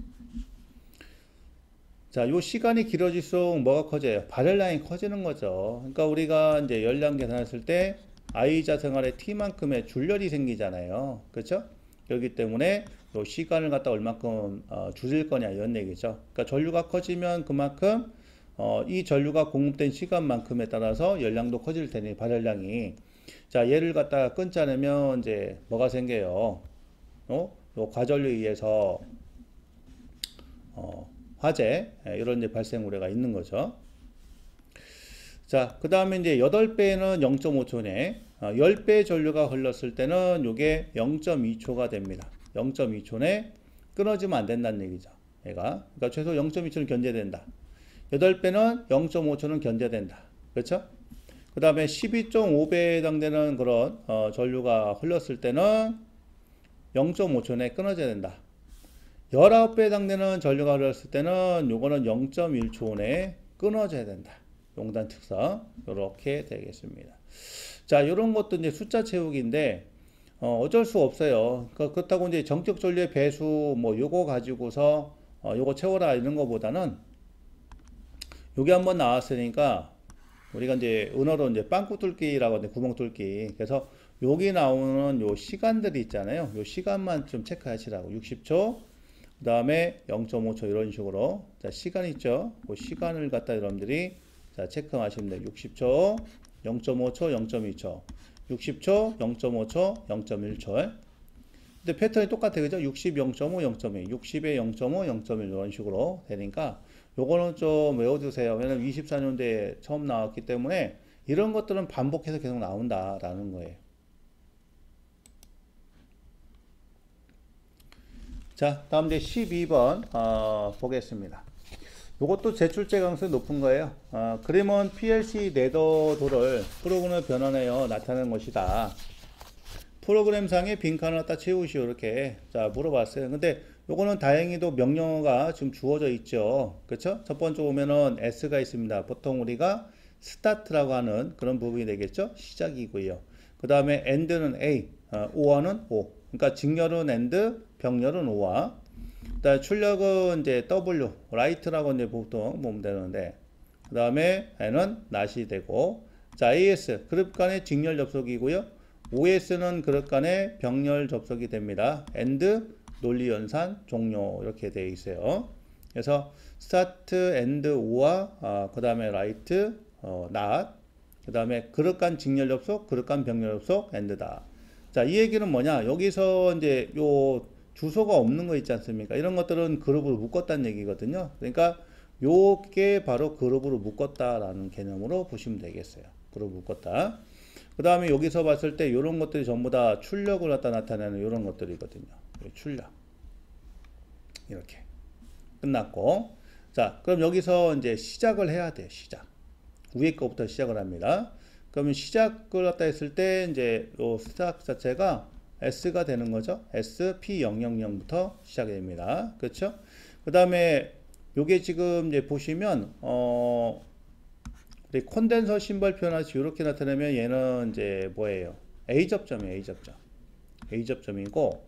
자, 요 시간이 길어질수록 뭐가 커져요? 발열량이 커지는 거죠. 그러니까 우리가 이제 열량 계산했을 때 I자 생활의 T만큼의 줄열이 생기잖아요. 그렇죠? 그렇기 때문에 요 시간을 갖다 얼마큼 줄일 거냐 이런 얘기죠. 그러니까 전류가 커지면 그만큼 이 전류가 공급된 시간만큼에 따라서 열량도 커질 테니 발열량이 자, 얘를 갖다가 끊지 않으면 이제 뭐가 생겨요? 요 과전류에 의해서 화재 이런 이제 발생 우려가 있는 거죠. 자, 그 다음에 이제 8배는 0.5초네. 10배 전류가 흘렀을 때는 요게 0.2초가 됩니다. 0.2초네 끊어지면 안 된다는 얘기죠. 얘가. 그러니까 최소 0.2초는 견제된다. 8배는 0.5초는 견제된다. 그렇죠? 그 다음에 12.5배에 해당되는 그런 전류가 흘렀을 때는 0.5초내 끊어져야 된다. 19배에 해당되는 전류가 흘렀을 때는 요거는 0.1초 내에 끊어져야 된다. 용단 특성 이렇게 되겠습니다. 자, 이런 것도 이제 숫자 채우기인데 어쩔 수 없어요. 그렇다고 이제 정적 전류의 배수 뭐 요거 가지고서 요거 채워라 이런 거보다는 요게 한번 나왔으니까 우리가 이제 은어로 이제 빵꾸 뚫기라고 하는데 구멍 뚫기. 그래서 여기 나오는 요 시간들이 있잖아요. 요 시간만 좀 체크하시라고. 60초, 그 다음에 0.5초 이런 식으로. 자, 시간 있죠? 그 시간을 갖다 여러분들이 자, 체크하시면 돼요. 60초, 0.5초, 0.2초. 60초, 0.5초, 0.1초. 근데 패턴이 똑같아요. 그죠? 60, 0.5, 0.2. 60에 0.5, 0.1 이런 식으로 되니까 요거는 좀 외워두세요. 왜냐면 24년도에 처음 나왔기 때문에 이런 것들은 반복해서 계속 나온다라는 거예요. 자, 다음 이제 12번 보겠습니다. 요것도 제출제 가능성이 높은 거예요. 그림은 PLC 네더도를 프로그램 변환하여 나타내는 것이다. 프로그램상의 빈칸을 갖다 채우시오 이렇게 자 물어봤어요. 근데 요거는 다행히도 명령어가 지금 주어져 있죠. 그렇죠? 첫 번째 보면은 S가 있습니다. 보통 우리가 스타트라고 하는 그런 부분이 되겠죠. 시작이고요. 그 다음에 AND는 A, OR는 O. 그러니까 직렬은 AND, 병렬은 O와. 그다음에 출력은 이제 W, right라고 이제 보통 보면 되는데. 그 다음에 N은 not이 되고. 자, AS 그룹 간의 직렬 접속이고요. OS는 그룹 간의 병렬 접속이 됩니다. AND 논리 연산 종료 이렇게 되어 있어요. 그래서 start, end, o와 그 다음에 right, not 그 다음에 그룹 간 직렬 접속, 그룹 간 병렬 접속, end다. 자, 이 얘기는 뭐냐? 여기서 이제 요 주소가 없는 거 있지 않습니까? 이런 것들은 그룹으로 묶었다는 얘기거든요. 그러니까 요게 바로 그룹으로 묶었다라는 개념으로 보시면 되겠어요. 그룹 묶었다. 그 다음에 여기서 봤을 때 이런 것들이 전부 다 출력을 갖다 나타내는 이런 것들이거든요. 출력. 이렇게. 끝났고. 자, 그럼 여기서 이제 시작을 해야 돼. 시작. 위에 거부터 시작을 합니다. 그러면 시작을 갖다 했을 때 이제 요 스타트 자체가 S가 되는 거죠. SP000부터 시작이 됩니다. 그렇죠? 그 다음에 요게 지금 이제 보시면 콘덴서 심벌 표현하시 이렇게 나타내면 얘는 이제 뭐예요? A 접점이에요. A 접점. A 접점이고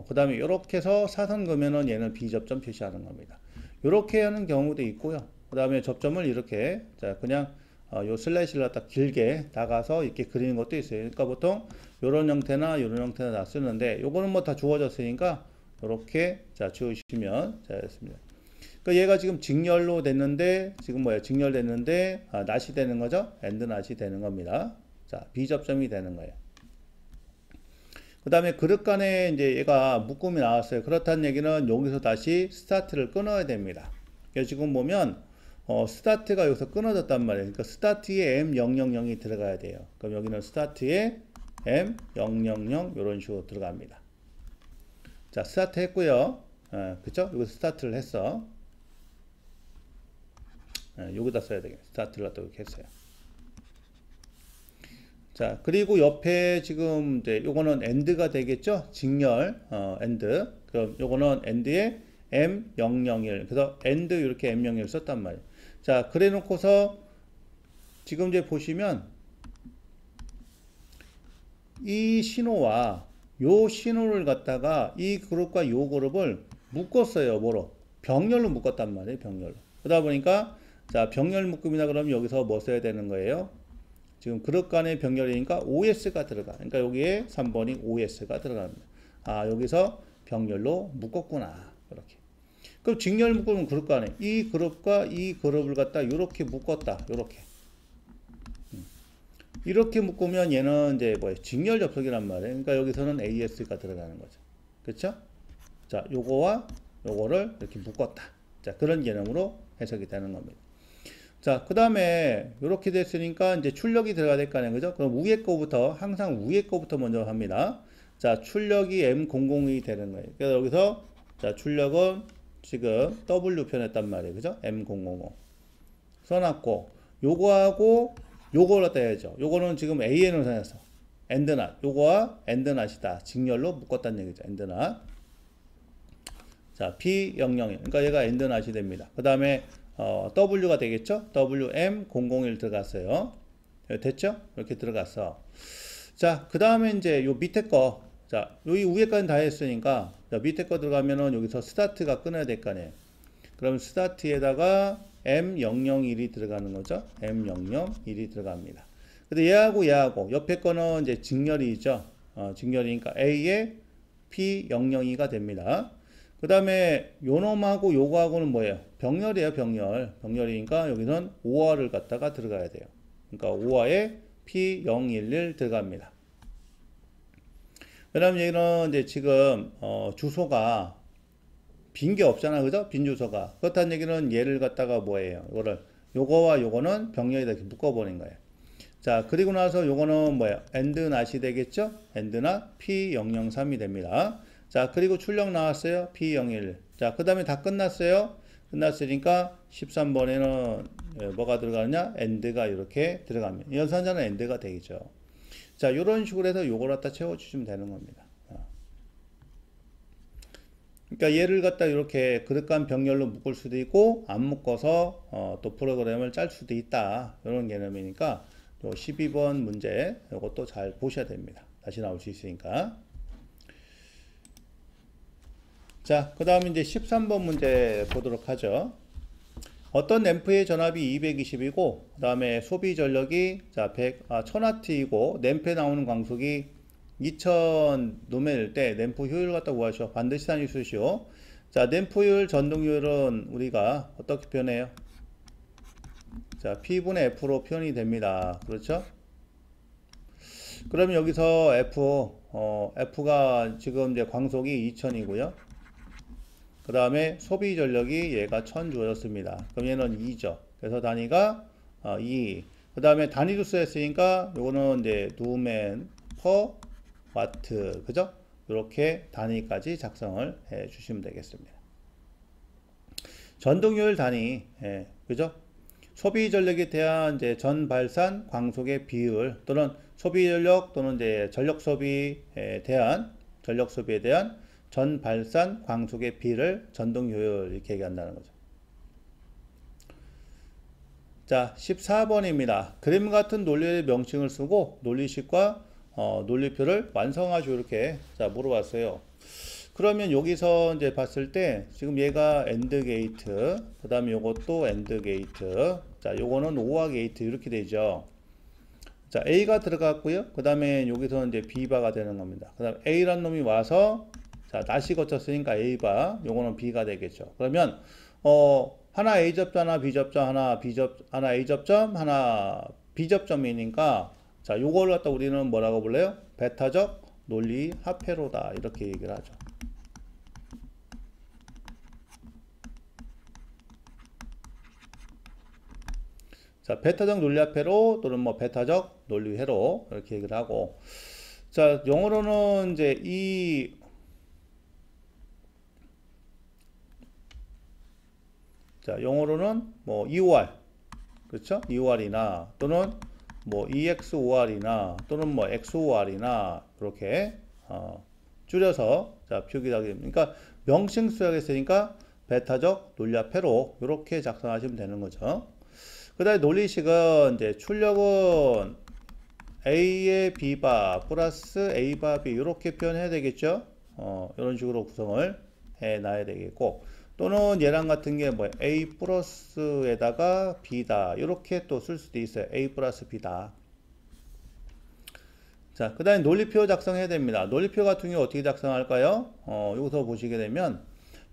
그 다음에 이렇게 해서 사선 그면은 얘는 B 접점 표시하는 겁니다. 이렇게 하는 경우도 있고요. 그 다음에 접점을 이렇게 자 그냥 요 슬래시를 갖다 길게 다가서 이렇게 그리는 것도 있어요. 그러니까 보통 요런 형태나 요런 형태나 다 쓰는데 요거는 뭐 다 주어졌으니까 이렇게 자 지우시면 자 됐습니다. 그러니까 얘가 지금 직렬로 됐는데 지금 뭐야 직렬됐는데 낫이 되는 거죠. 엔드 낫이 되는 겁니다. 자 B 접점이 되는 거예요. 그 다음에 그릇 간에 이제 얘가 묶음이 나왔어요. 그렇다는 얘기는 여기서 다시 스타트를 끊어야 됩니다. 그래서 지금 보면 스타트가 여기서 끊어졌단 말이에요. 그러니까 스타트에 M000이 들어가야 돼요. 그럼 여기는 스타트에 M000 이런 식으로 들어갑니다. 자 스타트 했고요. 그쵸? 여기서 스타트를 했어. 여기다 써야 되겠네. 스타트를 갖다 이렇게 했어요. 자, 그리고 옆에 지금 이제 요거는 엔드가 되겠죠? 직렬, 엔드. 그럼 요거는 엔드에 M001. 그래서 엔드 이렇게 M01 썼단 말이에요. 자, 그래 놓고서 지금 이제 보시면 이 신호와 요 신호를 갖다가 이 그룹과 요 그룹을 묶었어요. 뭐로? 병렬로 묶었단 말이에요. 병렬로. 그러다 보니까 자, 병렬 묶음이다 그러면 여기서 뭐 써야 되는 거예요? 지금 그룹 간의 병렬이니까 OS가 들어가. 그러니까 여기에 3번이 OS가 들어갑니다. 아, 여기서 병렬로 묶었구나. 이렇게. 그럼 직렬 묶으면 그룹 간에 이 그룹과 이 그룹을 갖다 이렇게 묶었다. 이렇게. 이렇게 묶으면 얘는 이제 뭐예요? 직렬 접속이란 말이에요. 그러니까 여기서는 AS가 들어가는 거죠. 그렇죠? 자, 요거와 요거를 이렇게 묶었다. 자, 그런 개념으로 해석이 되는 겁니다. 자, 그 다음에 이렇게 됐으니까 이제 출력이 들어가야 될 거 아니에요. 그죠? 그럼 위에 거부터 항상 위에 거부터 먼저 합니다. 자, 출력이 M001이 되는 거예요. 그래서 여기서 자, 출력은 지금 W 표현했단 말이에요. 그죠? M000 써놨고 요거하고 요걸 갖다 해야죠. 요거는 지금 AN을 써놨어. 엔드낫. 요거와 엔드낫이다. 직렬로 묶었다는 얘기죠. 엔드낫. 자, P001. 그러니까 얘가 엔드낫이 됩니다. 그 다음에 W가 되겠죠? WM001 들어갔어요. 됐죠? 이렇게 들어갔어. 자, 그 다음에 이제 요 밑에 거. 자, 여기 위에까지 다 했으니까, 자, 밑에 거 들어가면은 여기서 스타트가 끊어야 될 거 아니에요. 그럼 스타트에다가 M001이 들어가는 거죠? M001이 들어갑니다. 근데 얘하고 옆에 거는 이제 직렬이죠. 직렬이니까 A에 P002가 됩니다. 그 다음에 요놈하고 요거하고는 뭐예요? 병렬이에요, 병렬. 병렬이니까 여기는 5화를 갖다가 들어가야 돼요. 그러니까 5화에 P011 들어갑니다. 왜냐면 여기는 이제 지금, 주소가 빈 게 없잖아. 그죠? 빈 주소가. 그렇다는 얘기는 얘를 갖다가 뭐예요? 요거와 요거는 병렬에다 이렇게 묶어버린 거예요. 자, 그리고 나서 요거는 뭐예요? 엔드낫이 되겠죠? 엔드낫 P003이 됩니다. 자, 그리고 출력 나왔어요. P01. 자, 그 다음에 다 끝났어요. 끝났으니까 13번에는 뭐가 들어가느냐? 엔드가 이렇게 들어갑니다. 연산자는 엔드가 되겠죠. 자, 요런 식으로 해서 요걸 갖다 채워주시면 되는 겁니다. 그러니까 얘를 갖다 이렇게 그릇 간 병렬로 묶을 수도 있고, 안 묶어서 또 프로그램을 짤 수도 있다. 이런 개념이니까, 요 12번 문제, 요것도 잘 보셔야 됩니다. 다시 나올 수 있으니까. 자, 그 다음에 이제 13번 문제 보도록 하죠. 어떤 램프의 전압이 220이고, 그 다음에 소비 전력이 1000W이고, 램프에 나오는 광속이 2000 노멜일 때 램프 효율 갖다 구하시오. 반드시 단위 수시오. 자, 램프 효율, 전동효율은 우리가 어떻게 표현해요? 자, P분의 F로 표현이 됩니다. 그렇죠? 그러면 여기서 F, F가 지금 이제 광속이 2000이고요. 그 다음에 소비 전력이 얘가 1000 주어졌습니다. 그럼 얘는 2죠. 그래서 단위가 2. 그 다음에 단위로 쓰였으니까 요거는 이제 누멘 퍼 와트. 그죠? 이렇게 단위까지 작성을 해 주시면 되겠습니다. 전동효율 단위. 예, 그죠? 소비 전력에 대한 이제 전 발산 광속의 비율 또는 소비 전력 또는 이제 전력 소비에 대한 전 발산 광속의 비를 전동 효율 이렇게 얘기한다는 거죠. 자, 14번입니다. 그림 같은 논리의 명칭을 쓰고 논리식과 논리표를 완성하죠. 이렇게 자 물어봤어요. 그러면 여기서 이제 봤을 때 지금 얘가 엔드 게이트, 그 다음에 요것도 엔드 게이트, 자 요거는 오아 게이트 이렇게 되죠. 자 A가 들어갔고요. 그 다음에 여기서 이제 B바가 되는 겁니다. 그 다음 A란 놈이 와서 자 다시 거쳤으니까 A바, 요거는 B가 되겠죠. 그러면 하나 A 접점, 하나 B 접점, 하나 A 접점, 하나 B 접점이니까 자 요걸 갖다 우리는 뭐라고 불러요? 베타적 논리 합회로다 이렇게 얘기를 하죠. 자, 베타적 논리합회로 또는 뭐 베타적 논리회로 이렇게 얘기를 하고, 자, 영어로는 이제 자, 영어로는 뭐 EOR, 그렇죠? EOR이나 또는 뭐 EXOR이나 또는 뭐 XOR이나 이렇게 줄여서 자, 표기가 됩니다. 그러니까 명칭 수약했으니까 베타적 논리합회로 이렇게 작성하시면 되는 거죠. 그 다음에 논리식은 이제 출력은 A의 B바 플러스 A바 B 이렇게 표현해야 되겠죠. 이런 식으로 구성을 해 놔야 되겠고, 또는 얘랑 같은 게 뭐 A 플러스에다가 B다 이렇게 또 쓸 수도 있어요. A 플러스 B다. 자, 그 다음에 논리표 작성해야 됩니다. 논리표 같은 경우 어떻게 작성할까요? 여기서 보시게 되면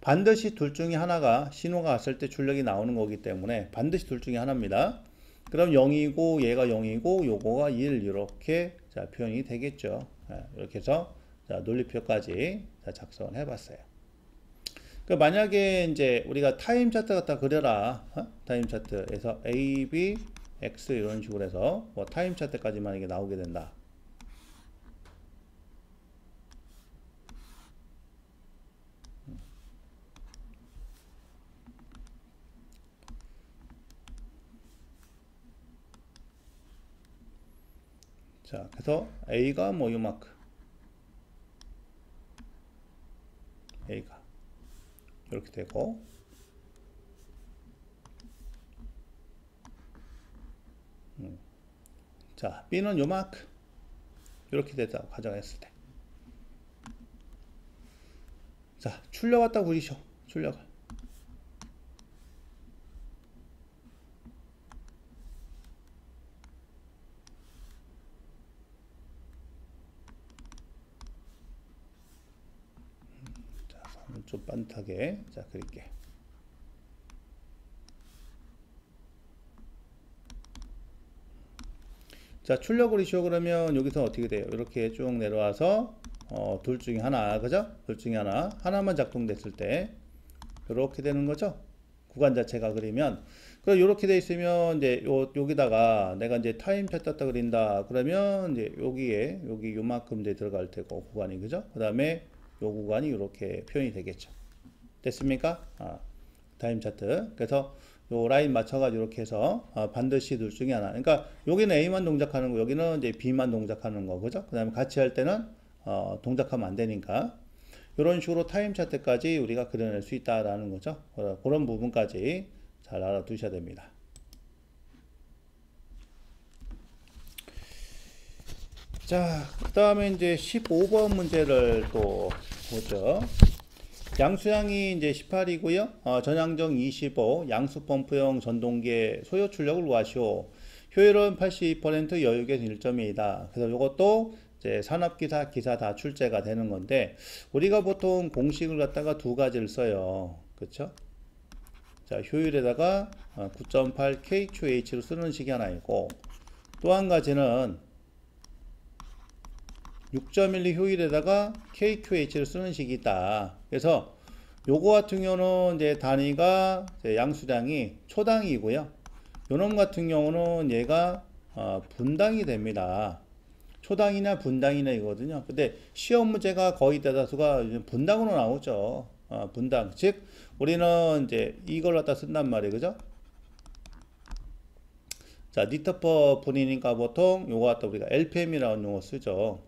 반드시 둘 중에 하나가 신호가 왔을 때 출력이 나오는 거기 때문에 반드시 둘 중에 하나입니다. 그럼 0이고 얘가 0이고 요거가 1 이렇게 자, 표현이 되겠죠. 이렇게 해서 자, 논리표까지 자, 작성을 해봤어요. 그 만약에 이제 우리가 타임 차트 갖다 그려라. 타임 차트에서 A, B, X 이런 식으로 해서 뭐 타임 차트까지만 이게 나오게 된다. 자, 그래서 A가 뭐 요만큼 A가 이렇게 되고, 자 B는 요만큼 이렇게 됐다고 가정했을 때, 자 출력 갖다 그리셔. 출력을 좀 반듯하게 자 그릴게. 자 출력 그리시오. 그러면 여기서 어떻게 돼요? 이렇게 쭉 내려와서 둘 중에 하나, 그죠? 둘 중에 하나만 작동됐을 때 이렇게 되는 거죠. 구간 자체가. 그리면 그럼 이렇게 돼 있으면 이제 여기다가 내가 이제 타임 차트 그린다 그러면 이제 여기 요만큼 이제 들어갈 테고 구간이, 그죠? 그 다음에 요 구간이 이렇게 표현이 되겠죠. 됐습니까? 타임 차트. 그래서 요 라인 맞춰가지고 이렇게 해서 반드시 둘 중에 하나. 그러니까 여기는 A만 동작하는 거, 여기는 이제 B만 동작하는 거, 그죠? 그 다음에 같이 할 때는 동작하면 안 되니까 이런 식으로 타임 차트까지 우리가 그려낼 수 있다라는 거죠. 그런 부분까지 잘 알아두셔야 됩니다. 자, 그 다음에 이제 15번 문제를 또 보죠. 양수량이 이제 18이고요. 전향정 25, 양수 펌프용 전동기의 소요 출력을 구하시오. 효율은 82%, 여유계는 1점이다. 그래서 이것도 이제 산업기사, 기사 다 출제가 되는 건데, 우리가 보통 공식을 갖다가 두 가지를 써요. 그쵸? 자, 효율에다가 9.8 kQh로 쓰는 식이 하나 있고, 또 한 가지는 6.12 효율에다가 KQH를 쓰는 식이 있다. 그래서 요거 같은 경우는 이제 단위가 이제 양수량이 초당이고요. 요놈 같은 경우는 얘가 분당이 됩니다. 초당이나 분당이나 이거거든요. 근데 시험 문제가 거의 대다수가 분당으로 나오죠. 분당. 즉, 우리는 이제 이걸 갖다 쓴단 말이에요. 그죠? 자, 리터 퍼 분이니까 보통 요거 갖다 우리가 LPM이라는 용어 쓰죠.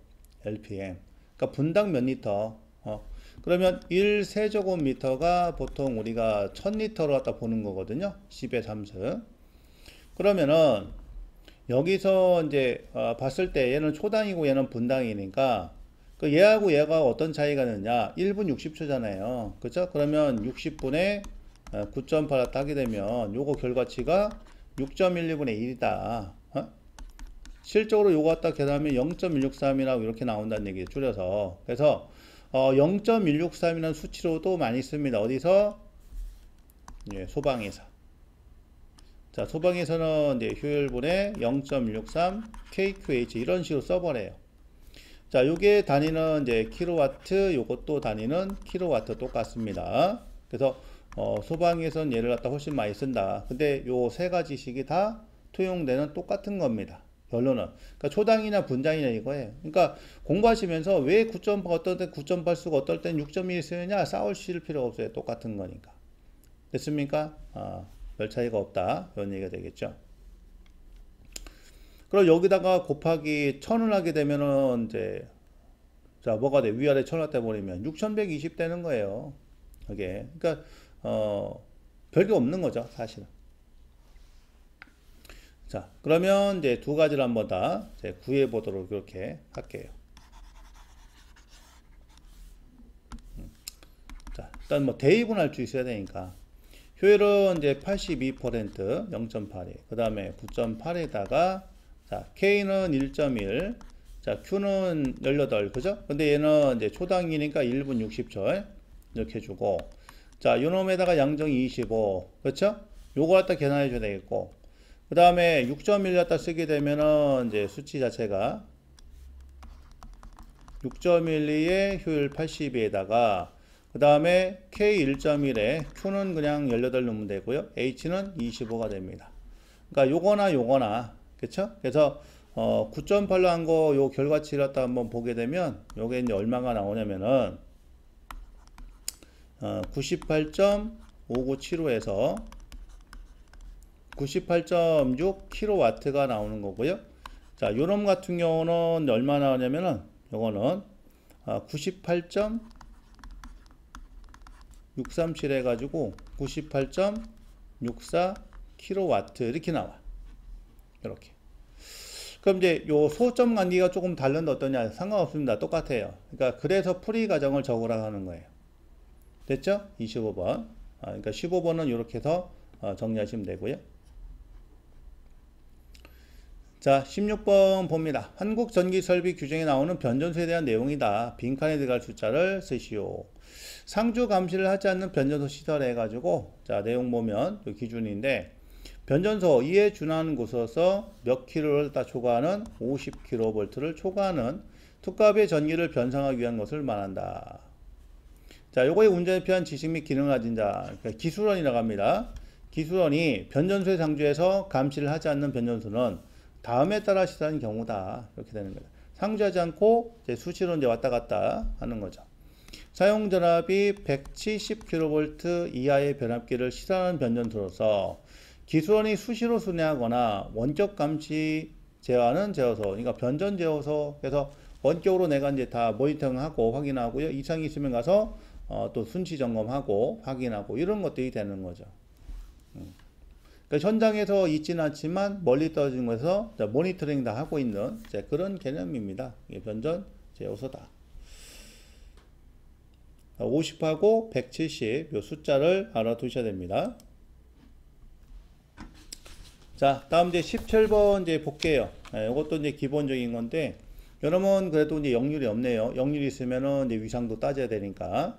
LPM. 그러니까 분당 몇 리터. 그러면 1세제곱미터가 보통 우리가 1000리터로 갖다 보는 거거든요. 10의 3승. 그러면은 여기서 이제 봤을 때 얘는 초당이고 얘는 분당이니까 그 얘하고 얘가 어떤 차이가 있느냐? 1분 60초잖아요. 그죠? 그러면 60분의 9.8 하게 되면 요거 결과치가 6.12분의 1이다. 실적으로 요거 갖다 계산하면 0.163이라고 이렇게 나온다는 얘기예요. 줄여서. 그래서 0.163이라는 수치로도 많이 씁니다. 어디서? 예, 소방에서. 자, 소방에서는 이제 효율분의 0.163 KQH 이런 식으로 써버려요. 자, 요게 단위는 이제 킬로와트, 요것도 단위는 킬로와트 똑같습니다. 그래서 소방에서는 얘를 갖다 훨씬 많이 쓴다. 근데 요 세 가지식이 다 통용되는 똑같은 겁니다. 결론은. 그러니까 초당이나 분당이나 이거예요. 그러니까 공부하시면서 왜 9.8 어떨 땐 9.8 쓰고 어떨 땐 6.1 쓰느냐 싸우실 필요 없어요. 똑같은 거니까. 됐습니까? 별 차이가 없다. 이런 얘기가 되겠죠. 그럼 여기다가 곱하기 1000을 하게 되면은 이제 자, 뭐가 돼? 위아래 1000 갖다 버리면 6120 되는 거예요. 이게. 그러니까 별게 없는 거죠, 사실은. 자, 그러면 이제 두 가지를 한번 다 구해 보도록 그렇게 할게요. 자, 일단 뭐 대입은 할 수 있어야 되니까. 효율은 이제 82% 0.8이. 그 다음에 9.8에다가 자, K는 1.1. 자, Q는 18. 그죠? 근데 얘는 이제 초당이니까 1분 60초. 이렇게 주고. 자, 요놈에다가 양정이 25. 그렇죠? 요거 갖다 계산해 줘야 되겠고. 그 다음에 6.1 갖다 쓰게 되면은 이제 수치 자체가 6.12의 효율 82에다가 그 다음에 K 1.1에 Q는 그냥 18 넣으면 되고요. H는 25가 됩니다. 그러니까 요거나 그쵸? 그래서 9.8로 한 거 요 결과치를 갖다 한번 보게 되면 요게 이제 얼마가 나오냐면은 98.5975에서 98.6kW가 나오는 거고요. 자, 요놈 같은 경우는 얼마 나오냐면은 요거는 98.637 해가지고 98.64kW 이렇게 나와. 이렇게. 그럼 이제 요 소점 관계가 조금 다른데 어떠냐? 상관없습니다. 똑같아요. 그러니까 그래서 풀이 과정을 적으라 하는 거예요. 됐죠? 25번. 그러니까 15번은 이렇게 해서 정리하시면 되고요. 자, 16번 봅니다. 한국전기설비 규정에 나오는 변전소에 대한 내용이다. 빈칸에 들어갈 숫자를 쓰시오. 상주 감시를 하지 않는 변전소 시설에 해가지고 자, 내용 보면 이 기준인데 변전소 이에 준하는 곳에서 몇 킬로를 다 초과하는 50kV를 초과하는 투값의 전기를 변상하기 위한 것을 말한다. 자, 요거의 운전에 필요한 지식 및 기능을 가진 자, 그러니까 기술원이라고 합니다. 기술원이 변전소의 상주에서 감시를 하지 않는 변전소는 다음에 따라 시사하는 경우다. 이렇게 되는 거예요. 상주하지 않고 이제 수시로 이제 왔다 갔다 하는 거죠. 사용 전압이 170kV 이하의 변압기를 시사하는 변전소로서 기술원이 수시로 순회하거나 원격 감시 제어하는 제어소, 그러니까 변전 제어소, 그래서 원격으로 내가 이제 다 모니터링하고 확인하고요. 이상이 있으면 가서 또 순시 점검하고 확인하고 이런 것들이 되는 거죠. 그러니까 현장에서 있지는 않지만 멀리 떨어진 곳에서 모니터링 다 하고 있는 그런 개념입니다. 이게 변전 제어소다. 50하고 170 요 숫자를 알아두셔야 됩니다. 자, 다음 이제 17번 이제 볼게요. 이것도 이제 기본적인 건데 여러분 그래도 이제 역률이 없네요. 역률이 있으면은 이제 위상도 따져야 되니까.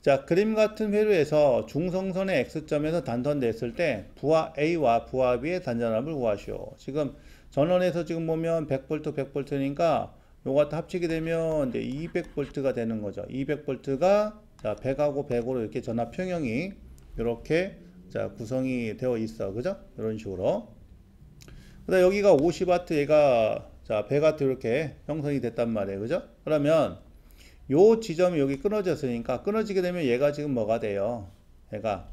자, 그림 같은 회로에서 중성선의 X점에서 단선됐을 때 부하 A와 부하 B의 단전압을 구하시오. 지금 전원에서 지금 보면 100V 100V니까 요거 다 합치게 되면 이제 200V가 되는 거죠. 200V가 자, 100하고 100으로 이렇게 전압 평형이 이렇게 자, 구성이 되어 있어. 그죠? 이런 식으로. 그다음 여기가 50W 얘가 자, 100W 이렇게 형성이 됐단 말이에요. 그죠? 그러면 요 지점이 여기 끊어졌으니까 끊어지게 되면 얘가 지금 뭐가 돼요? 얘가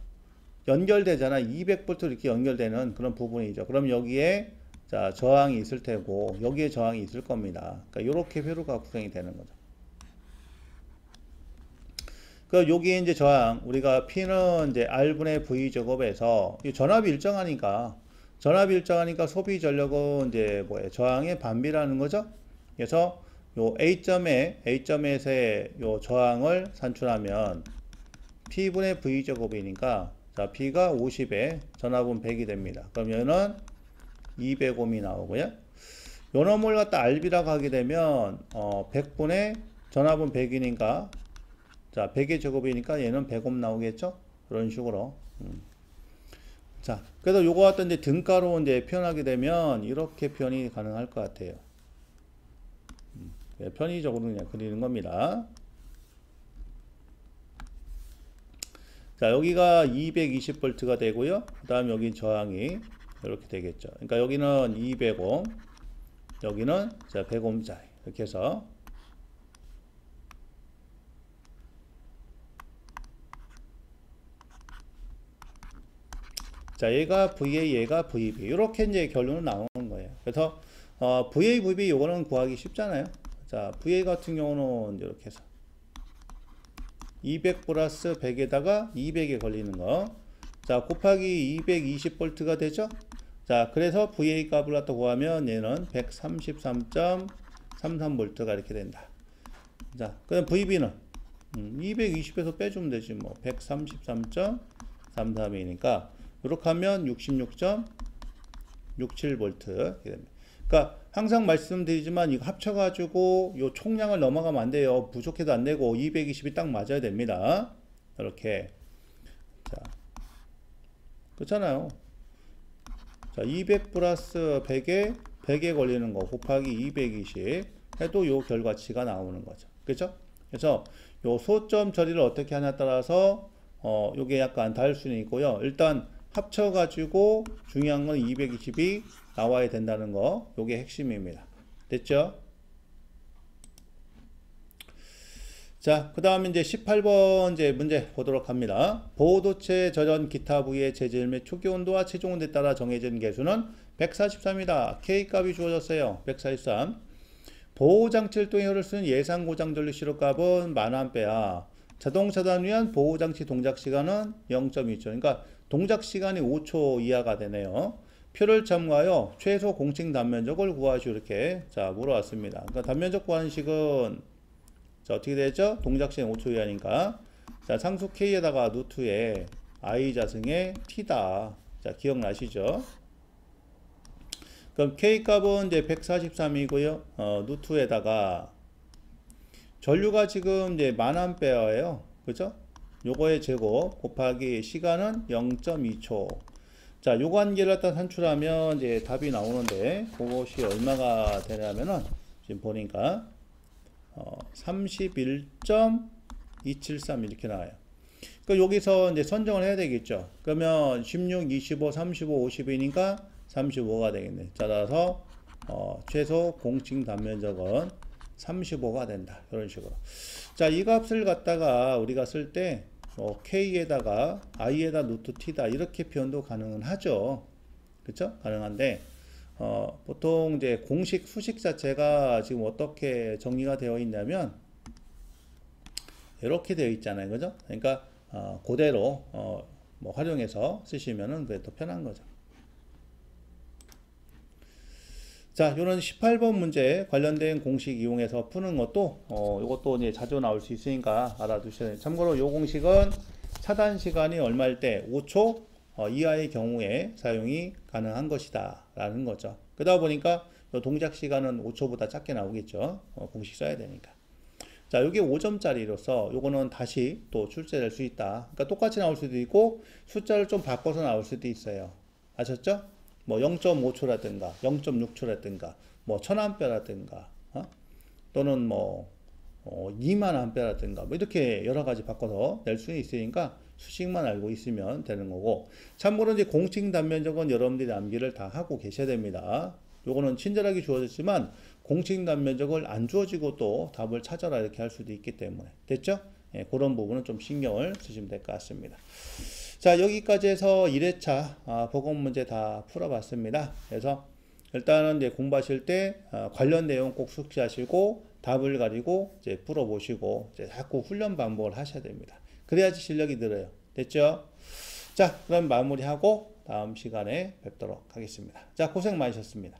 연결되잖아. 200V 이렇게 연결되는 그런 부분이죠. 그럼 여기에 자, 저항이 있을 테고 여기에 저항이 있을 겁니다. 그러니까 이렇게 회로가 구성이 되는 거죠. 그 여기에 이제 저항 우리가 P는 이제 R분의 V 제곱에서 이 전압이 일정하니까 소비 전력은 이제 뭐예요? 저항의 반비라는 거죠. 그래서 요 A점에서의 요 저항을 산출하면 P분의 V 제곱이니까 자, P가 50에 전압은 100이 됩니다. 그럼 얘는 200옴이 나오고요. 요 놈을 갖다 RB라고 하게 되면 100분의 전압은 100이니까 자, 100의 제곱이니까 얘는 100옴 나오겠죠? 그런 식으로. 자, 그래서 요거 갖다 이제 등가로 이제 표현하게 되면 이렇게 표현이 가능할 것 같아요. 편의적으로 그냥 그리는 겁니다. 자, 여기가 220V가 되고요. 그 다음 여기 저항이 이렇게 되겠죠. 그러니까 여기는 200옴, 여기는 자 100옴짜리 이렇게 해서 자 얘가 VA, 얘가 VB 이렇게 이제 결론은 나오는 거예요. 그래서 VA, VB 요거는 구하기 쉽잖아요. 자 VA 같은 경우는 이렇게 해서 200 플러스 100에다가 200에 걸리는 거. 자, 곱하기 220V가 되죠? 자, 그래서 VA 값을 갖다 구하면 얘는 133.33V가 이렇게 된다. 자, 그다음 VB는 220에서 빼주면 되지 뭐. 133.33이니까 이렇게 하면 66.67V 이렇게 됩니다. 그러니까 항상 말씀드리지만 이거 합쳐가지고 요 총량을 넘어가면 안 돼요. 부족해도 안 되고 220이 딱 맞아야 됩니다. 이렇게 자 그렇잖아요. 자 200 플러스 100에 걸리는 거 곱하기 220 해도 요 결과치가 나오는 거죠. 그렇죠? 그래서 요 소점 처리를 어떻게 하냐에 따라서 요게 약간 다를 수는 있고요. 일단 합쳐가지고 중요한 건 220이 나와야 된다는 거, 요게 핵심입니다. 됐죠? 자, 그 다음에 이제 18번 이제 문제 보도록 합니다. 보호도체 절연 기타 부위의 재질 및 초기 온도와 최종 온도에 따라 정해진 개수는 143이다. K 값이 주어졌어요. 143. 보호장치를 통해 흐를 수 있는 예상 고장 전류 시로 값은 1000A. 자동 차단 위한 보호장치 동작 시간은 0.2초. 그러니까 동작 시간이 5초 이하가 되네요. 표를 참고하여 최소 공칭 단면적을 구하시오 이렇게 자 물어왔습니다. 그러니까 단면적 구하는 식은 자 어떻게 되죠? 동작 시간 5초 이하니까 자 상수 K에다가 루트에 I 자승의 T다. 자 기억나시죠? 그럼 K 값은 이제 143이고요. 루트에다가 전류가 지금 이제 1000A예요. 그죠? 요거의 제곱 곱하기 시간은 0.2초. 자, 요 관계를 갖다 산출하면 이제 답이 나오는데 그것이 얼마가 되냐면은 지금 보니까 31.273 이렇게 나와요. 그러니까 여기서 이제 선정을 해야 되겠죠. 그러면 16, 25, 35, 50이니까 35가 되겠네. 따라서 최소 공칭 단면적은 35가 된다. 이런 식으로. 자, 이 값을 갖다가 우리가 쓸 때 K에다가 I에다 루트 T다 이렇게 표현도 가능은 하죠. 그쵸? 가능한데 보통 이제 공식 수식 자체가 지금 어떻게 정리가 되어 있냐면 이렇게 되어 있잖아요. 그죠? 그러니까 그대로 뭐 활용해서 쓰시면은 그게 더 편한 거죠. 자, 요런 18번 문제 관련된 공식 이용해서 푸는 것도 이것도 이제 자주 나올 수 있으니까 알아두셔야 돼요. 참고로 요 공식은 차단 시간이 얼마일 때 5초 이하의 경우에 사용이 가능한 것이다 라는 거죠. 그러다 보니까 요 동작 시간은 5초보다 작게 나오겠죠. 공식 써야 되니까. 자, 요게 5점짜리로서 요거는 다시 또 출제될 수 있다. 그러니까 똑같이 나올 수도 있고 숫자를 좀 바꿔서 나올 수도 있어요. 아셨죠? 뭐 0.5초라든가 0.6초라든가 뭐 1000A라든가 또는 뭐 2만 암페라든가 뭐 이렇게 여러 가지 바꿔서 낼 수 있으니까 수식만 알고 있으면 되는 거고, 참고로 이제 공식 단면적은 여러분들이 암기를 다 하고 계셔야 됩니다. 요거는 친절하게 주어졌지만 공식 단면적을 안 주어지고 또 답을 찾아라 이렇게 할 수도 있기 때문에 됐죠? 예, 그런 부분은 좀 신경을 쓰시면 될 것 같습니다. 자, 여기까지 해서 1회차 보건 문제 다 풀어봤습니다. 그래서 일단은 이제 공부하실 때 관련 내용 꼭 숙지하시고 답을 가지고 이제 풀어보시고 이제 자꾸 훈련 반복을 하셔야 됩니다. 그래야지 실력이 늘어요. 됐죠? 자, 그럼 마무리하고 다음 시간에 뵙도록 하겠습니다. 자, 고생 많으셨습니다.